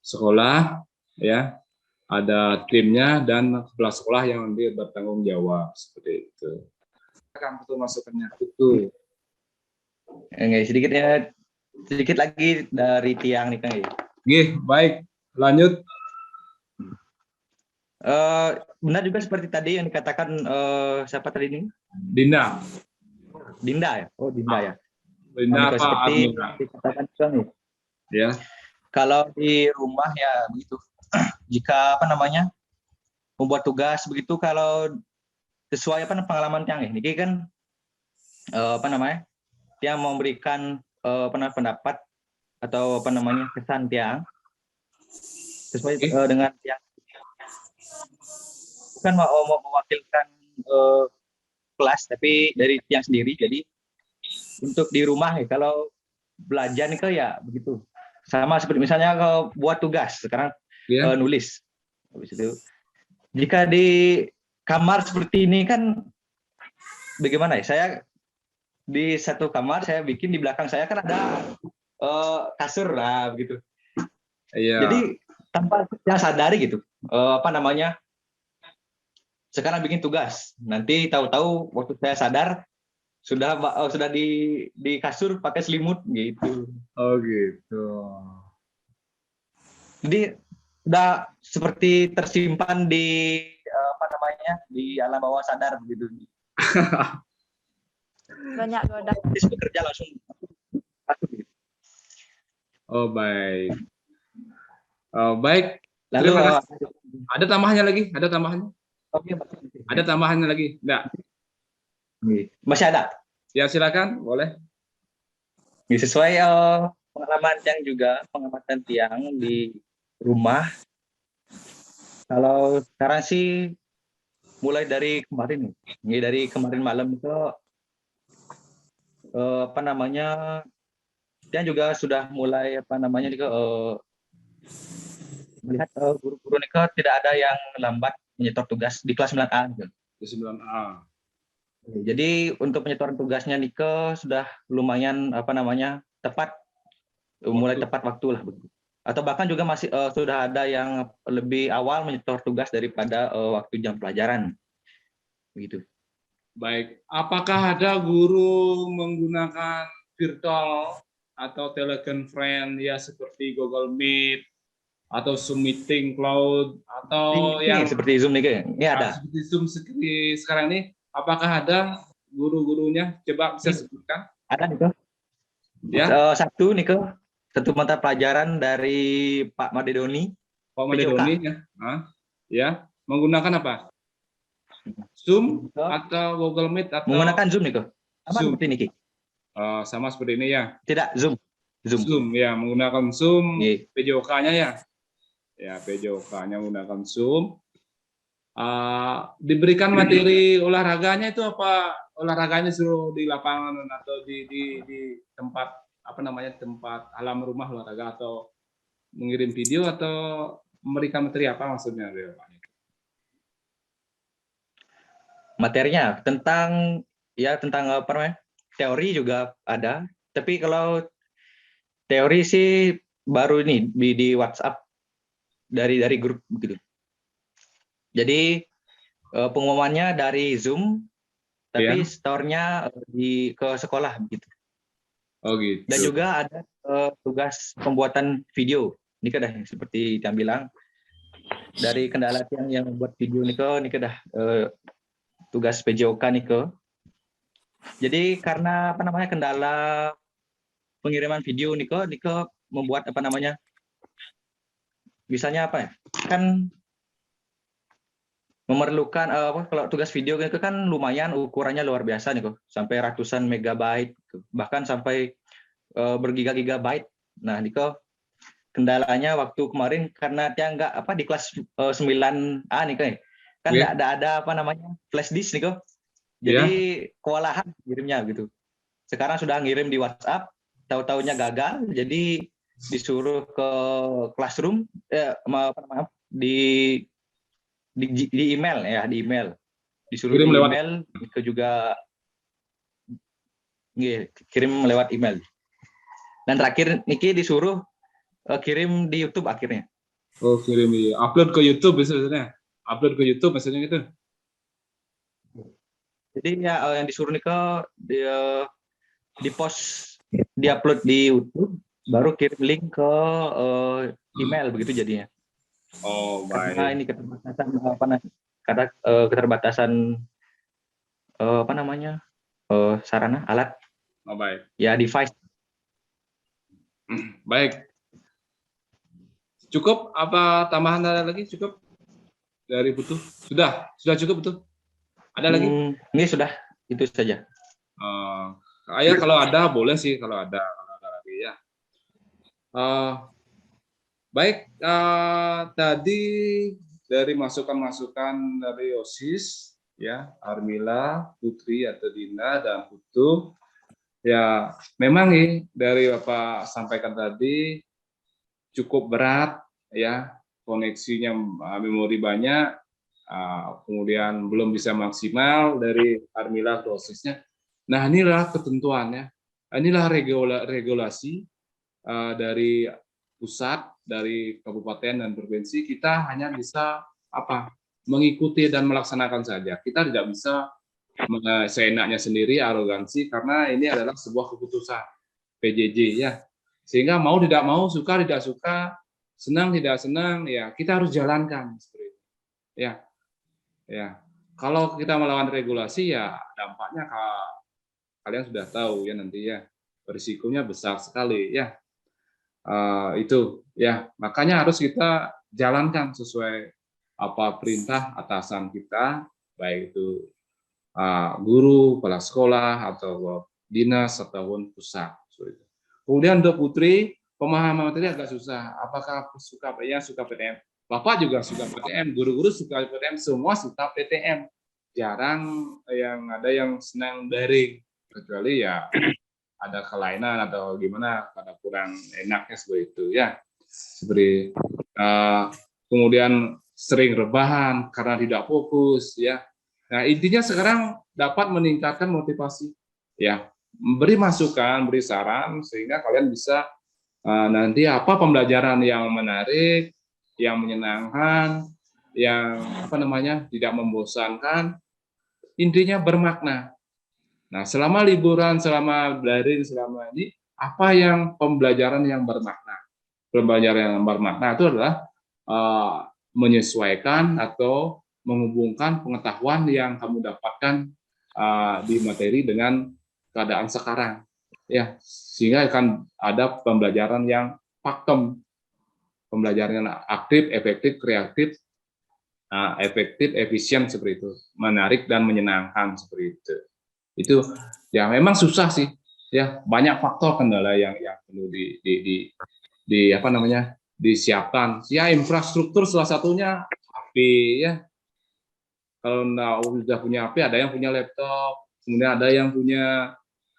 sekolah ya. Ada timnya dan kepala sekolah yang nanti bertanggung jawab seperti itu. Akan betul masukannya itu. Sedikit lagi dari Tiang nih Kang. Baik, lanjut. Benar juga seperti tadi yang dikatakan siapa tadi ini? Dinda ya? Oh Dinda ya. Dinda seperti dikatakan Kang ya. Kalau di rumah ya begitu. Jika membuat tugas begitu, kalau sesuai pengalaman Tiang ini kan Tiang memberikan pendapat atau kesan Tiang sesuai dengan Tiang, bukan mau mewakilkan kelas tapi dari Tiang sendiri. Jadi untuk di rumah kalau belajar nih ya begitu, sama seperti misalnya kalau buat tugas sekarang nulis. Habis itu jika di kamar seperti ini kan bagaimana ya, saya di satu kamar saya bikin, di belakang saya kan ada kasur lah begitu. Jadi tanpa saya sadari gitu, sekarang bikin tugas, nanti tahu-tahu waktu saya sadar sudah di kasur pakai selimut gitu. Oh gitu. Jadi udah seperti tersimpan di di alam bawah sadar begitu. Banyak godaan. Bekerja langsung. Oh baik. Oh baik. Lalu ada tambahannya lagi? Ada tambahannya? Oke. Ada tambahannya lagi? Enggak? Masih ada. Ya silakan, boleh. Sesuai pengalaman Tiang juga, pengamatan Tiang di rumah. Kalau sekarang sih mulai dari kemarin malam itu Tiang juga sudah mulai melihat guru-guru tidak ada yang lambat menyetor tugas di kelas 9A. Di 9A. Jadi untuk penyetoran tugasnya sudah lumayan tepat, mulai tepat waktu lah begitu. Atau bahkan juga masih sudah ada yang lebih awal menyetor tugas daripada waktu jam pelajaran, begitu. Baik, apakah ada guru menggunakan virtual atau teleconference ya seperti Google Meet atau Zoom Meeting Cloud atau yang seperti Zoom nih? Ini ada. Seperti Zoom sekarang ini, apakah ada guru-gurunya? Coba bisa sebutkan. Ada nih ya. Satu mata pelajaran dari Pak Madedoni. Pak Madedoni ya. Menggunakan apa? Zoom atau Google Meet atau menggunakan Zoom nih Zoom. Seperti ini. Sama seperti ini ya. Tidak, Zoom ya, menggunakan Zoom. PJOK-nya ya. Ya, PJOK-nya menggunakan Zoom. Diberikan materi olahraganya itu apa? Olahraganya suruh di lapangan atau di tempat tempat alam rumah olahraga, atau mengirim video atau memberikan materi apa maksudnya? Materinya tentang teori juga ada, tapi kalau teori sih baru ini di WhatsApp dari grup begitu. Jadi pengumumannya dari Zoom, tapi store-nya ke sekolah begitu. Oh gitu. Dan juga ada tugas pembuatan video. Ini kan seperti yang bilang dari kendala yang membuat video ini dah tugas PJOK nih. Jadi karena kendala pengiriman video nih membuat misalnya kan memerlukan kalau tugas video itu kan lumayan ukurannya luar biasa nih sampai ratusan megabyte, bahkan sampai bergiga-gigabyte. Nah kendalanya waktu kemarin karena dia nggak apa di kelas 9A nih kan Iya. nggak ada apa namanya flash disk nih kok. Iya. Jadi kewalahan kirimnya gitu. Sekarang sudah ngirim di WhatsApp, tahu-taunya gagal, jadi disuruh ke classroom, maaf, di email ya, di email. Disuruh Kirim di lewat email, itu juga kirim lewat email. Dan terakhir Niki disuruh kirim di YouTube akhirnya. Oh, kirim di upload ke YouTube biasanya. Upload ke YouTube maksudnya gitu. Jadi ya yang disuruh Niko dia di post, di upload di YouTube, baru kirim link ke email begitu jadinya. Oh, Karena baik. ini keterbatasan karena keterbatasan apa namanya sarana alat Oh, baik. ya device. Baik. Cukup apa tambahan ada lagi? Cukup dari Putu? Sudah cukup Putu? Ada lagi? Ini sudah itu saja. Ayah kalau ada boleh sih kalau ada lagi ya. Baik, tadi dari masukan-masukan dari OSIS ya, Armila, Putri atau Dina dan Putu ya memang nih dari Bapak sampaikan tadi cukup berat ya, koneksinya memori banyak, kemudian belum bisa maksimal dari Armila ke OSIS-nya. Nah, inilah ketentuannya, inilah regulasi dari pusat, dari kabupaten dan provinsi. Kita hanya bisa mengikuti dan melaksanakan saja. Kita tidak bisa seenaknya sendiri, arogansi, karena ini adalah sebuah keputusan PJJ ya. Sehingga mau tidak mau, suka tidak suka, senang tidak senang, ya kita harus jalankan seperti itu. Ya. Kalau kita melawan regulasi ya dampaknya kalian sudah tahu ya nanti ya, risikonya besar sekali ya. Itu ya, makanya harus kita jalankan sesuai apa perintah atasan kita, baik itu guru, kepala sekolah atau dinas ataupun pusat. Kemudian untuk Putri, pemahaman materi agak susah. Apakah suka PTM? Bapak juga suka PTM, guru-guru suka PTM, semua suka PTM. Jarang yang ada yang senang daring, kecuali ya ada kelainan atau gimana, pada kurang enaknya seperti itu ya. Seperti kemudian sering rebahan karena tidak fokus ya. Nah, intinya sekarang dapat meningkatkan motivasi ya, beri masukan, beri saran sehingga kalian bisa nanti apa pembelajaran yang menarik, yang menyenangkan, yang tidak membosankan, intinya bermakna. Nah, selama liburan, selama daring, selama ini apa yang pembelajaran yang bermakna? Pembelajaran yang bermakna itu adalah menyesuaikan atau menghubungkan pengetahuan yang kamu dapatkan di materi dengan keadaan sekarang ya, sehingga akan ada pembelajaran yang pakem, pembelajaran yang aktif, efektif, kreatif, efisien seperti itu, menarik dan menyenangkan seperti itu ya. Memang susah sih ya, banyak faktor kendala yang perlu disiapkan ya. Infrastruktur salah satunya HP ya. Kalau sudah punya HP, ada yang punya laptop, kemudian ada yang punya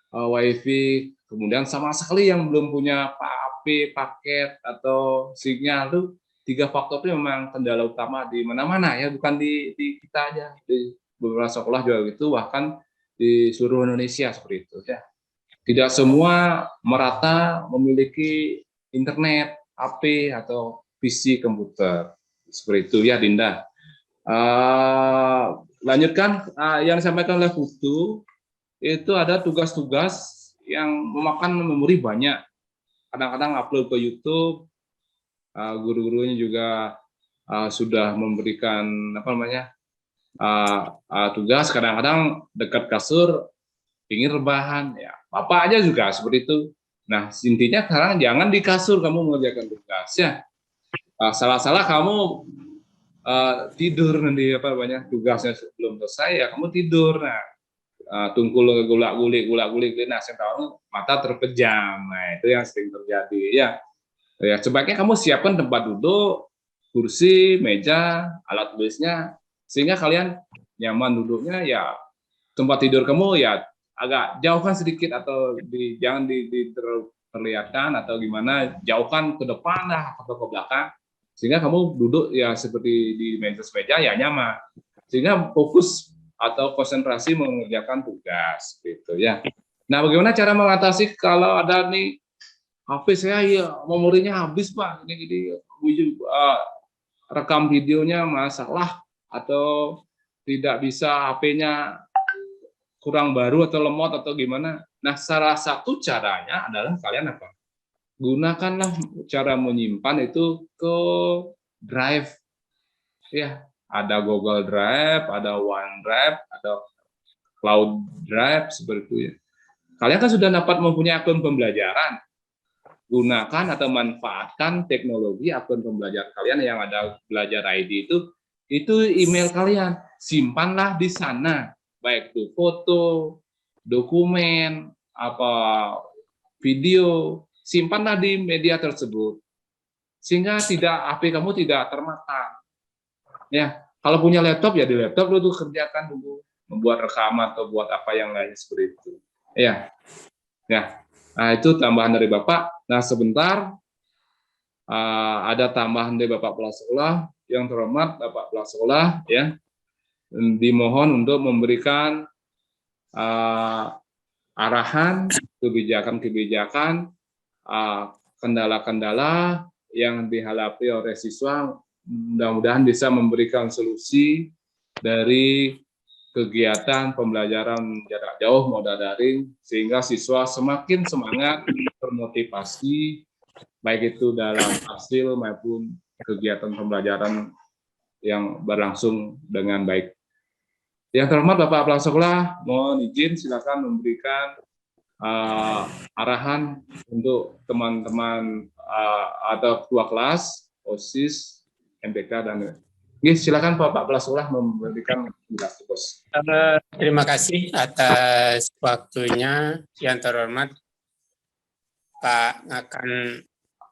WiFi, kemudian sama sekali yang belum punya HP, paket atau sinyal. Tuh 3 faktor itu memang kendala utama di mana-mana ya, bukan di kita aja, di beberapa sekolah juga gitu, bahkan di seluruh Indonesia seperti itu ya. Tidak semua merata memiliki internet, HP atau PC komputer seperti itu ya, Dinda. Lanjutkan yang disampaikan oleh Putu, itu ada tugas-tugas yang memakan memori banyak. Kadang-kadang upload ke YouTube, guru-gurunya juga sudah memberikan tugas, kadang-kadang dekat kasur ingin rebahan ya. Bapak aja juga seperti itu. Nah, intinya sekarang jangan di kasur kamu mengerjakan tugas ya. Salah-salah kamu tidur nanti tugasnya sebelum selesai ya kamu tidur. Nah, tungkul gulak-gulik, nah saya tahu mata terpejam. Nah, itu yang sering terjadi ya. Ya, sebaiknya kamu siapkan tempat duduk, kursi, meja, alat tulisnya, sehingga kalian nyaman duduknya. Ya, tempat tidur kamu ya agak jauhkan sedikit, atau jangan terlihatkan atau gimana, jauhkan ke depan lah atau ke belakang, sehingga kamu duduk ya seperti di meja ya nyaman, sehingga fokus atau konsentrasi mengerjakan tugas gitu ya. Nah, bagaimana cara mengatasi kalau ada nih HP saya ya memorinya habis Pak, ini rekam videonya masalah atau tidak bisa, HP-nya kurang baru atau lemot atau gimana. Nah, salah satu caranya adalah kalian apa? Gunakanlah cara menyimpan itu ke Drive. Ya, ada Google Drive, ada OneDrive, ada Cloud Drive seperti itu ya. Kalian kan sudah dapat mempunyai akun pembelajaran. Gunakan atau manfaatkan teknologi akun pembelajaran kalian yang ada Belajar ID itu email kalian, simpanlah di sana, baik itu foto, dokumen, apa video, simpanlah di media tersebut, sehingga HP kamu tidak termakan. Ya, kalau punya laptop ya di laptop lu tuh kerjakan dulu, membuat rekaman atau buat apa yang lain seperti itu. Ya, ya. Nah, itu tambahan dari Bapak. Nah, sebentar ada tambahan dari Bapak Kepala Sekolah. Yang terhormat Bapak Kepala Sekolah, ya, dimohon untuk memberikan arahan, kebijakan-kebijakan, kendala-kendala yang dihadapi oleh siswa. Mudah-mudahan bisa memberikan solusi dari kegiatan pembelajaran jarak jauh moda daring, sehingga siswa semakin semangat, termotivasi, baik itu dalam hasil maupun kegiatan pembelajaran yang berlangsung dengan baik. Yang terhormat Bapak Kepala Sekolah, mohon izin silakan memberikan arahan untuk teman-teman atau ketua kelas, OSIS, MPK, dan silakan Bapak Kepala Sekolah memberikan penjelasan, Bos. Terima kasih atas waktunya, yang terhormat Pak Ngakan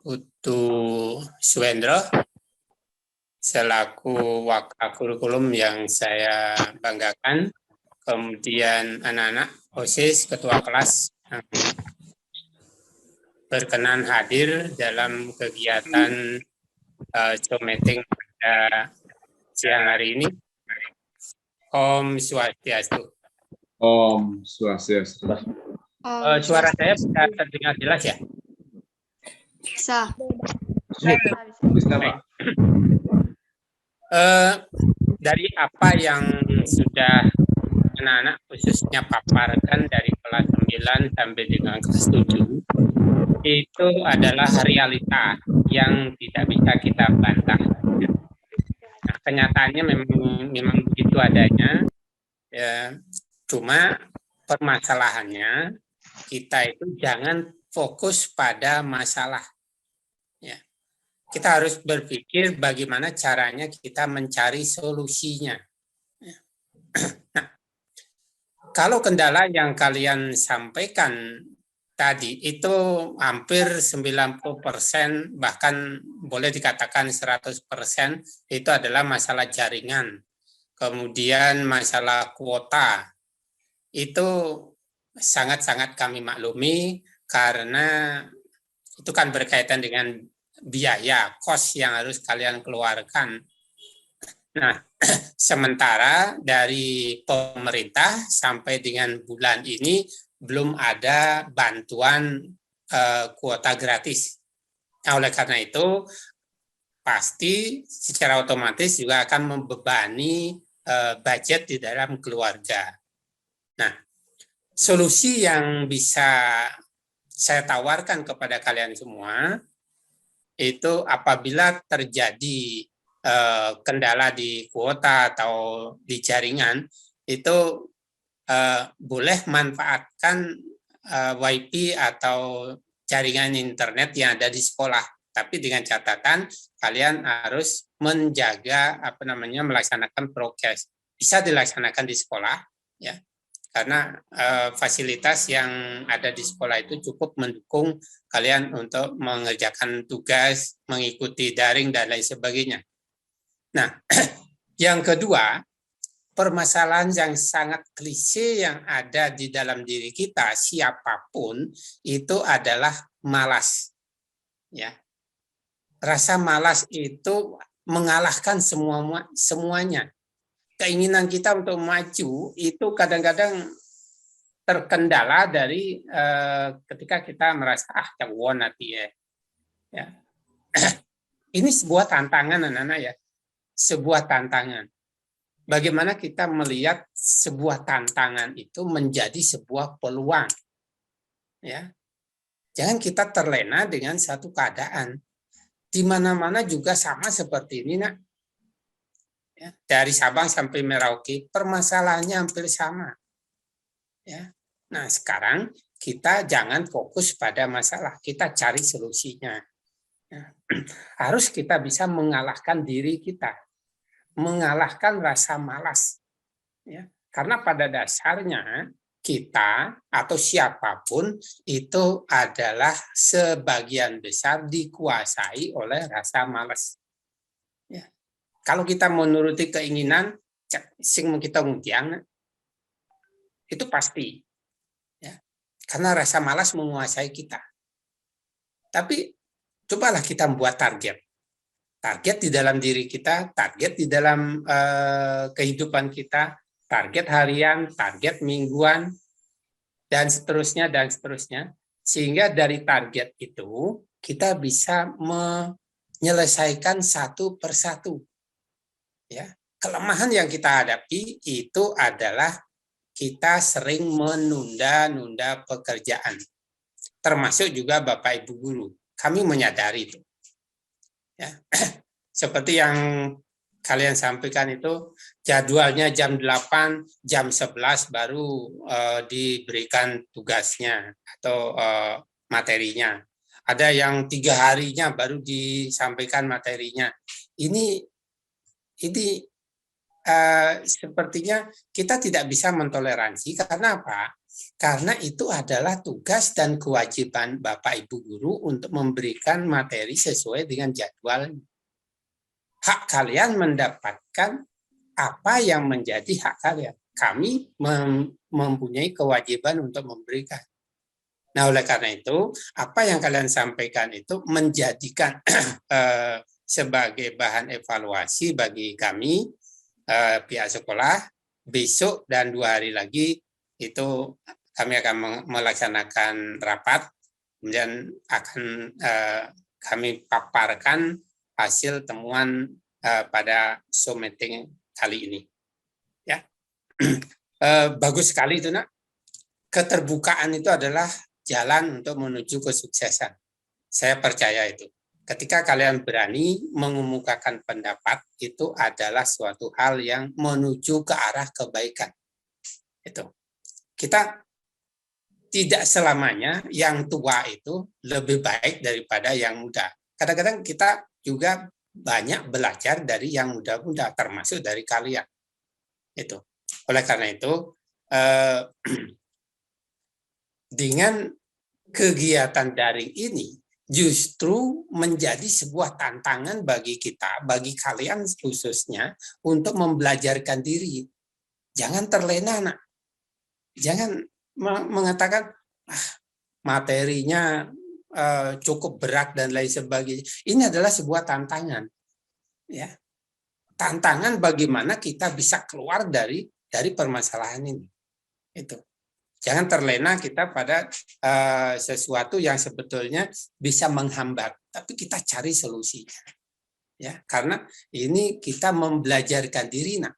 Putu Suwendro selaku Wakakurikulum yang saya banggakan, kemudian anak-anak OSIS, ketua kelas yang berkenan hadir dalam kegiatan Zoom meeting pada siang hari ini. Om Swastiastu. Om Swastiastu. Suara saya bisa terdengar jelas ya? Bisa. Bisa, Pak. Dari apa yang sudah anak-anak khususnya paparkan dari kelas 9 sampai dengan kelas 7, itu adalah realita yang tidak bisa kita bantah. Nah, kenyataannya memang begitu adanya. Ya, cuma permasalahannya kita itu jangan fokus pada masalah. Ya. Kita harus berpikir bagaimana caranya kita mencari solusinya. Ya. Nah, kalau kendala yang kalian sampaikan tadi itu hampir 90%, bahkan boleh dikatakan 100% itu adalah masalah jaringan. Kemudian masalah kuota itu sangat-sangat kami maklumi karena itu kan berkaitan dengan biaya, kos yang harus kalian keluarkan. Nah, sementara dari pemerintah sampai dengan bulan ini belum ada bantuan kuota gratis. Nah, oleh karena itu pasti secara otomatis juga akan membebani budget di dalam keluarga. Nah, solusi yang bisa saya tawarkan kepada kalian semua itu apabila terjadi kendala di kuota atau di jaringan, itu boleh manfaatkan WiFi atau jaringan internet yang ada di sekolah, tapi dengan catatan kalian harus menjaga melaksanakan prokes. Bisa dilaksanakan di sekolah, ya, karena fasilitas yang ada di sekolah itu cukup mendukung kalian untuk mengerjakan tugas, mengikuti daring dan lain sebagainya. Nah, yang kedua, permasalahan yang sangat klise yang ada di dalam diri kita, siapapun, itu adalah malas. Ya, rasa malas itu mengalahkan semuanya. Keinginan kita untuk maju itu kadang-kadang terkendala dari ketika kita merasa cawon nanti ya. Ini sebuah tantangan anak-anak ya, sebuah tantangan. Bagaimana kita melihat sebuah tantangan itu menjadi sebuah peluang, ya. Jangan kita terlena dengan satu keadaan. Di mana-mana juga sama seperti ini, nak. Ya, dari Sabang sampai Merauke, permasalahannya hampir sama. Ya. Nah, sekarang kita jangan fokus pada masalah, kita cari solusinya. Ya. Harus kita bisa mengalahkan diri kita, mengalahkan rasa malas. Ya. Karena pada dasarnya kita atau siapapun itu adalah sebagian besar dikuasai oleh rasa malas. Ya. Kalau kita menuruti keinginan, sing kita ngutiang, itu pasti. Ya. Karena rasa malas menguasai kita. Tapi cobalah kita membuat target. Target di dalam diri kita, target di dalam kehidupan kita, target harian, target mingguan, dan seterusnya, dan seterusnya. Sehingga dari target itu, kita bisa menyelesaikan satu persatu. Ya. Kelemahan yang kita hadapi itu adalah kita sering menunda-nunda pekerjaan. Termasuk juga Bapak Ibu Guru. Kami menyadari itu. Ya. Seperti yang kalian sampaikan itu, jadwalnya jam 8, jam 11 baru diberikan tugasnya atau materinya. Ada yang 3 harinya baru disampaikan materinya. Ini sepertinya kita tidak bisa mentoleransi. Karena apa? Karena itu adalah tugas dan kewajiban Bapak Ibu Guru untuk memberikan materi sesuai dengan jadwalnya. Hak kalian mendapatkan apa yang menjadi hak kalian. Kami mempunyai kewajiban untuk memberikan. Nah, oleh karena itu, apa yang kalian sampaikan itu menjadikan sebagai bahan evaluasi bagi kami, pihak sekolah. Besok dan 2 hari lagi itu kami akan melaksanakan rapat, kemudian akan kami paparkan hasil temuan pada Zoom meeting kali ini. Ya, bagus sekali itu, nak. Keterbukaan itu adalah jalan untuk menuju kesuksesan. Saya percaya itu. Ketika kalian berani mengemukakan pendapat, itu adalah suatu hal yang menuju ke arah kebaikan. Itu. Kita tidak selamanya yang tua itu lebih baik daripada yang muda. Kadang-kadang kita juga banyak belajar dari yang muda-muda, termasuk dari kalian. Itu. Oleh karena itu, dengan kegiatan daring ini justru menjadi sebuah tantangan bagi kita, bagi kalian khususnya, untuk membelajarkan diri. Jangan terlena, nak. Jangan mengatakan, materinya cukup berat dan lain sebagainya. Ini adalah sebuah tantangan, ya, tantangan bagaimana kita bisa keluar dari permasalahan ini. Itu. Jangan terlena kita pada sesuatu yang sebetulnya bisa menghambat, tapi kita cari solusinya, ya, karena ini kita membelajarkan diri, nak.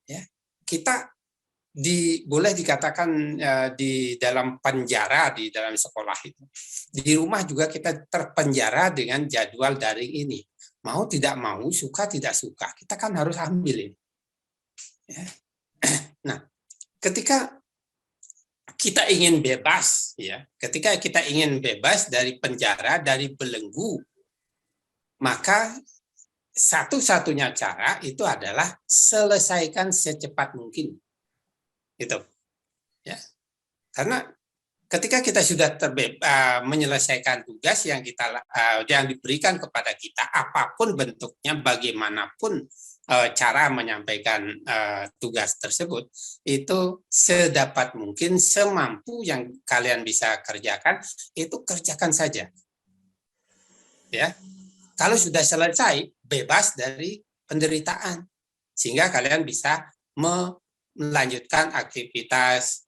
Ya, kita boleh dikatakan di dalam penjara di dalam sekolah itu. Di rumah juga kita terpenjara dengan jadwal daring ini. Mau tidak mau, suka tidak suka, kita kan harus ambil ini. Ya. Nah, ketika kita ingin bebas, ya, ketika kita ingin bebas dari penjara, dari belenggu, maka satu-satunya cara itu adalah selesaikan secepat mungkin. Gitu. Ya. Karena ketika kita sudah menyelesaikan tugas yang yang diberikan kepada kita, apapun bentuknya, bagaimanapun cara menyampaikan tugas tersebut, itu sedapat mungkin, semampu yang kalian bisa kerjakan, itu kerjakan saja. Ya, kalau sudah selesai, bebas dari penderitaan, sehingga kalian bisa melanjutkan aktivitas,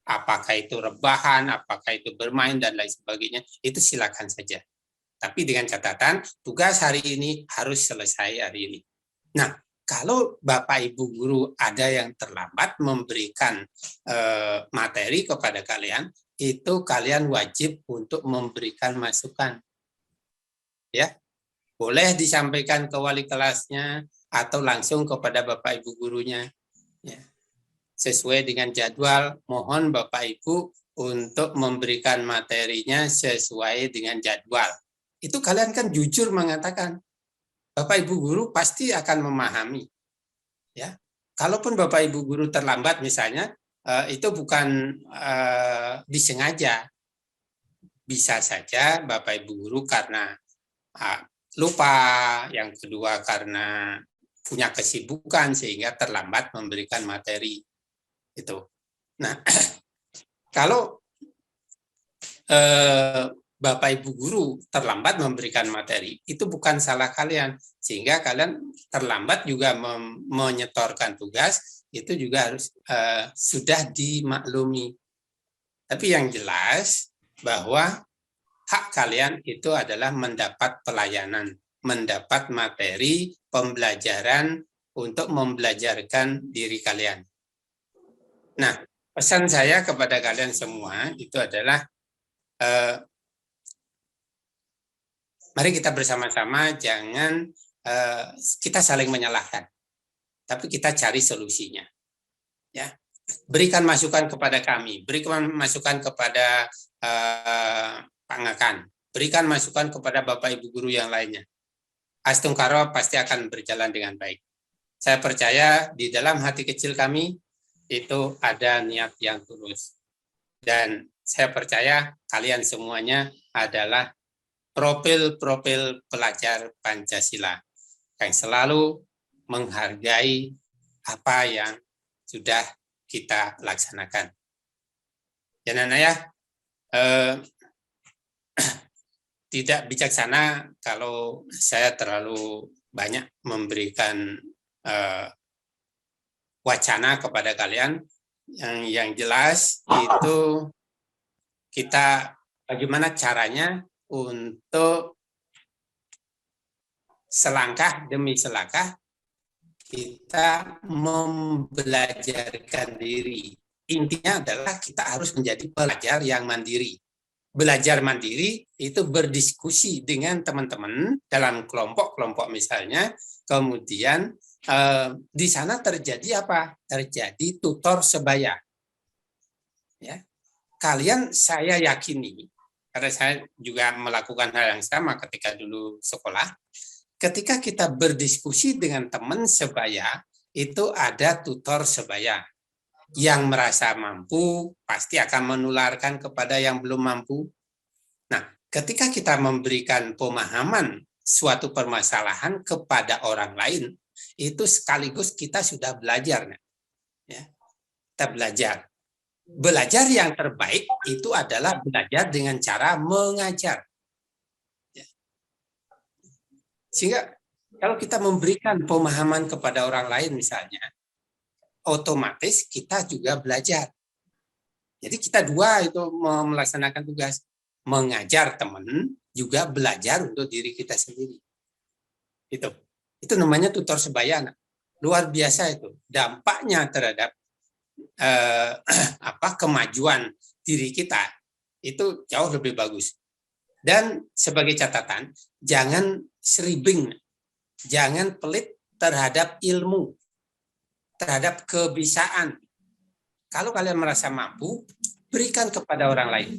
apakah itu rebahan, apakah itu bermain, dan lain sebagainya, itu silakan saja. Tapi dengan catatan, tugas hari ini harus selesai hari ini. Nah, kalau Bapak Ibu Guru ada yang terlambat memberikan materi kepada kalian, itu kalian wajib untuk memberikan masukan. Ya, boleh disampaikan ke wali kelasnya atau langsung kepada Bapak Ibu gurunya. Ya. Sesuai dengan jadwal, mohon Bapak Ibu untuk memberikan materinya sesuai dengan jadwal. Itu kalian kan jujur mengatakan, Bapak Ibu guru pasti akan memahami. Ya, kalaupun Bapak Ibu guru terlambat misalnya, itu bukan disengaja. Bisa saja Bapak Ibu guru karena lupa, yang kedua karena punya kesibukan sehingga terlambat memberikan materi. Itu. Nah, kalau Bapak Ibu guru terlambat memberikan materi, itu bukan salah kalian, sehingga kalian terlambat juga menyetorkan tugas, itu juga harus sudah dimaklumi. Tapi yang jelas bahwa hak kalian itu adalah mendapat pelayanan, mendapat materi pembelajaran untuk membelajarkan diri kalian. Nah, pesan saya kepada kalian semua itu adalah mari kita bersama-sama, jangan kita saling menyalahkan, tapi kita cari solusinya. Ya, berikan masukan kepada kami, berikan masukan kepada Pak Ngakan, berikan masukan kepada Bapak Ibu guru yang lainnya. Astungkaro pasti akan berjalan dengan baik. Saya percaya di dalam hati kecil kami itu ada niat yang tulus. Dan saya percaya kalian semuanya adalah profil-profil pelajar Pancasila yang selalu menghargai apa yang sudah kita laksanakan. Jangan ya, tidak bijaksana kalau saya terlalu banyak memberikan wacana kepada kalian. Yang jelas itu kita bagaimana caranya untuk selangkah demi selangkah kita membelajarkan diri. Intinya adalah kita harus menjadi pelajar yang mandiri. Belajar mandiri itu berdiskusi dengan teman-teman dalam kelompok-kelompok misalnya, kemudian di sana terjadi apa? Terjadi tutor sebaya. Ya. Kalian saya yakini, karena saya juga melakukan hal yang sama ketika dulu sekolah, ketika kita berdiskusi dengan teman sebaya, itu ada tutor sebaya. Yang merasa mampu pasti akan menularkan kepada yang belum mampu. Nah, ketika kita memberikan pemahaman suatu permasalahan kepada orang lain, itu sekaligus kita sudah belajar. Ya, kita belajar. Belajar yang terbaik itu adalah belajar dengan cara mengajar. Ya. Sehingga kalau kita memberikan pemahaman kepada orang lain misalnya, otomatis kita juga belajar. Jadi kita dua itu melaksanakan tugas. Mengajar teman, juga belajar untuk diri kita sendiri. Itu namanya tutor sebaya. Luar biasa itu. Dampaknya terhadap kemajuan diri kita itu jauh lebih bagus. Dan sebagai catatan, jangan seribing, jangan pelit terhadap ilmu, terhadap kebiasaan. Kalau kalian merasa mampu, berikan kepada orang lain.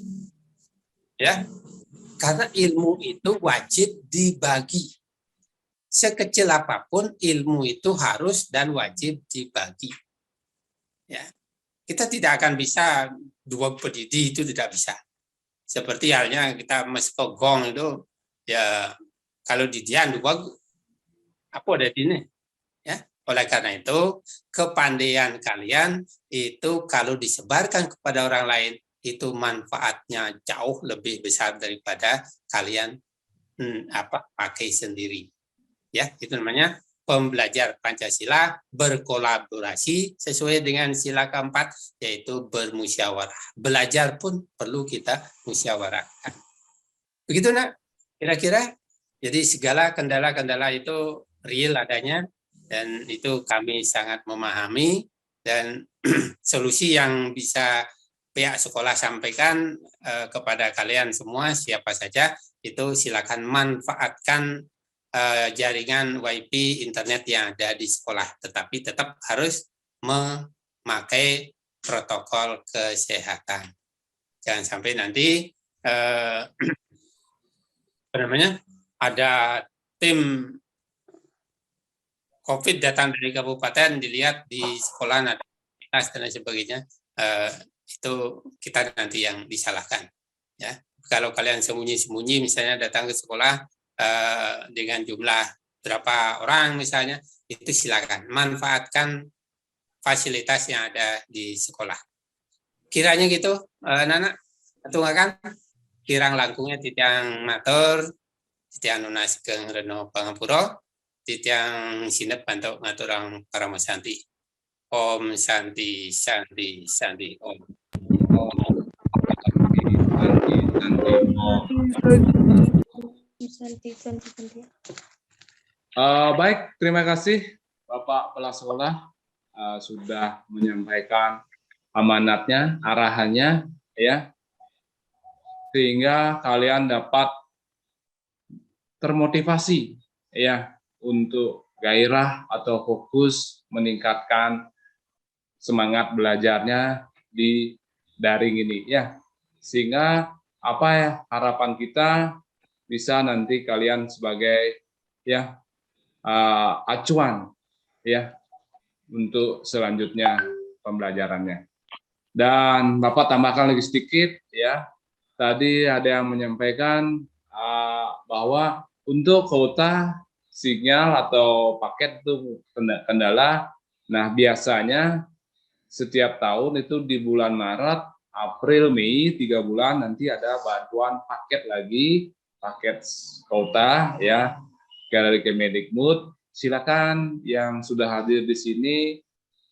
Ya. Karena ilmu itu wajib dibagi. Sekecil apapun ilmu itu harus dan wajib dibagi. Ya. kita tidak akan bisa dua berdiri, itu tidak bisa. Seperti halnya kita meskogong itu, ya kalau didian dua, apa ada di ini? Ya, oleh karena itu, kepandaian kalian itu kalau disebarkan kepada orang lain, itu manfaatnya jauh lebih besar daripada kalian pakai sendiri. Ya, itu namanya pembelajar Pancasila berkolaborasi sesuai dengan sila keempat, yaitu bermusyawarah. Belajar pun perlu kita musyawarahkan. Begitu nak, kira-kira. Jadi segala kendala-kendala itu real adanya, dan itu kami sangat memahami, dan solusi yang bisa pihak sekolah sampaikan kepada kalian semua, siapa saja, itu silakan manfaatkan jaringan WiFi internet yang ada di sekolah, tetapi tetap harus memakai protokol kesehatan. Jangan sampai nanti ada tim COVID datang dari kabupaten, dilihat di sekolah ada aktivitas dan lain sebagainya, itu kita nanti yang disalahkan. Ya, kalau kalian sembunyi-sembunyi misalnya datang ke sekolah dengan jumlah berapa orang misalnya, itu silakan manfaatkan fasilitas yang ada di sekolah. Kiranya gitu, Nana, aturakan kirang langkungnya titiang matur, titiang nunas keng Reno Pangapuro, titiang sinep bantu ngaturang Paramasanti. Om Santi Santi Santi Om. Baik, terima kasih Bapak Kepala Sekolah sudah menyampaikan amanatnya, arahannya, ya, sehingga kalian dapat termotivasi, ya, untuk gairah atau fokus meningkatkan semangat belajarnya di daring ini, ya, sehingga apa ya harapan kita bisa nanti kalian sebagai ya acuan ya untuk selanjutnya pembelajarannya. Dan Bapak tambahkan lagi sedikit ya, tadi ada yang menyampaikan bahwa untuk kuota sinyal atau paket itu kendala. Nah, biasanya setiap tahun itu di bulan Maret, April, Mei, 3 bulan nanti ada bantuan paket lagi, paket kuota ya dari Kemendikbud. Silakan yang sudah hadir di sini,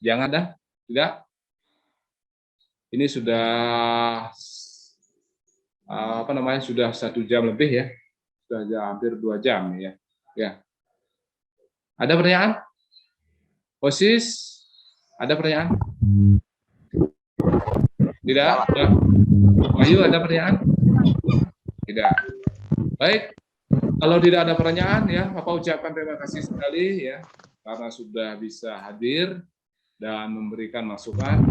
jangan dah, tidak. Ini sudah sudah 1 jam lebih ya, sudah hampir 2 jam ya. Ya. Ada pertanyaan? OSIS, ada pertanyaan? Tidak? Ya. Wahyu, ada pertanyaan? Tidak. Baik, kalau tidak ada pertanyaan ya, Bapak ucapkan terima kasih sekali ya, karena sudah bisa hadir dan memberikan masukan,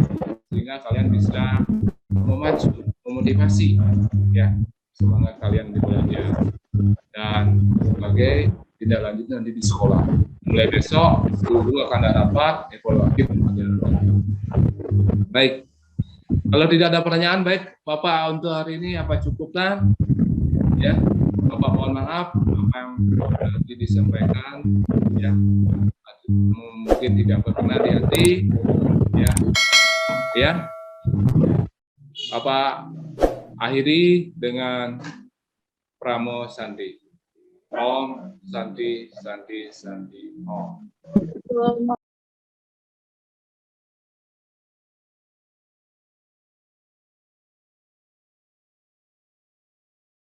sehingga kalian bisa memacu, memotivasi ya semangat kalian di belajar. Dan sebagai tindak lanjut nanti di sekolah. Mulai besok, guru akan ada rapat evaluatif pembelajaran. Baik, kalau tidak ada pertanyaan, baik Bapak untuk hari ini apa cukuplah ya. Bapak mohon maaf apa yang nanti disampaikan ya mungkin tidak berkenan di hati ya. Bapak akhiri dengan Pramo Santi. Om Santi Santi Santi Om.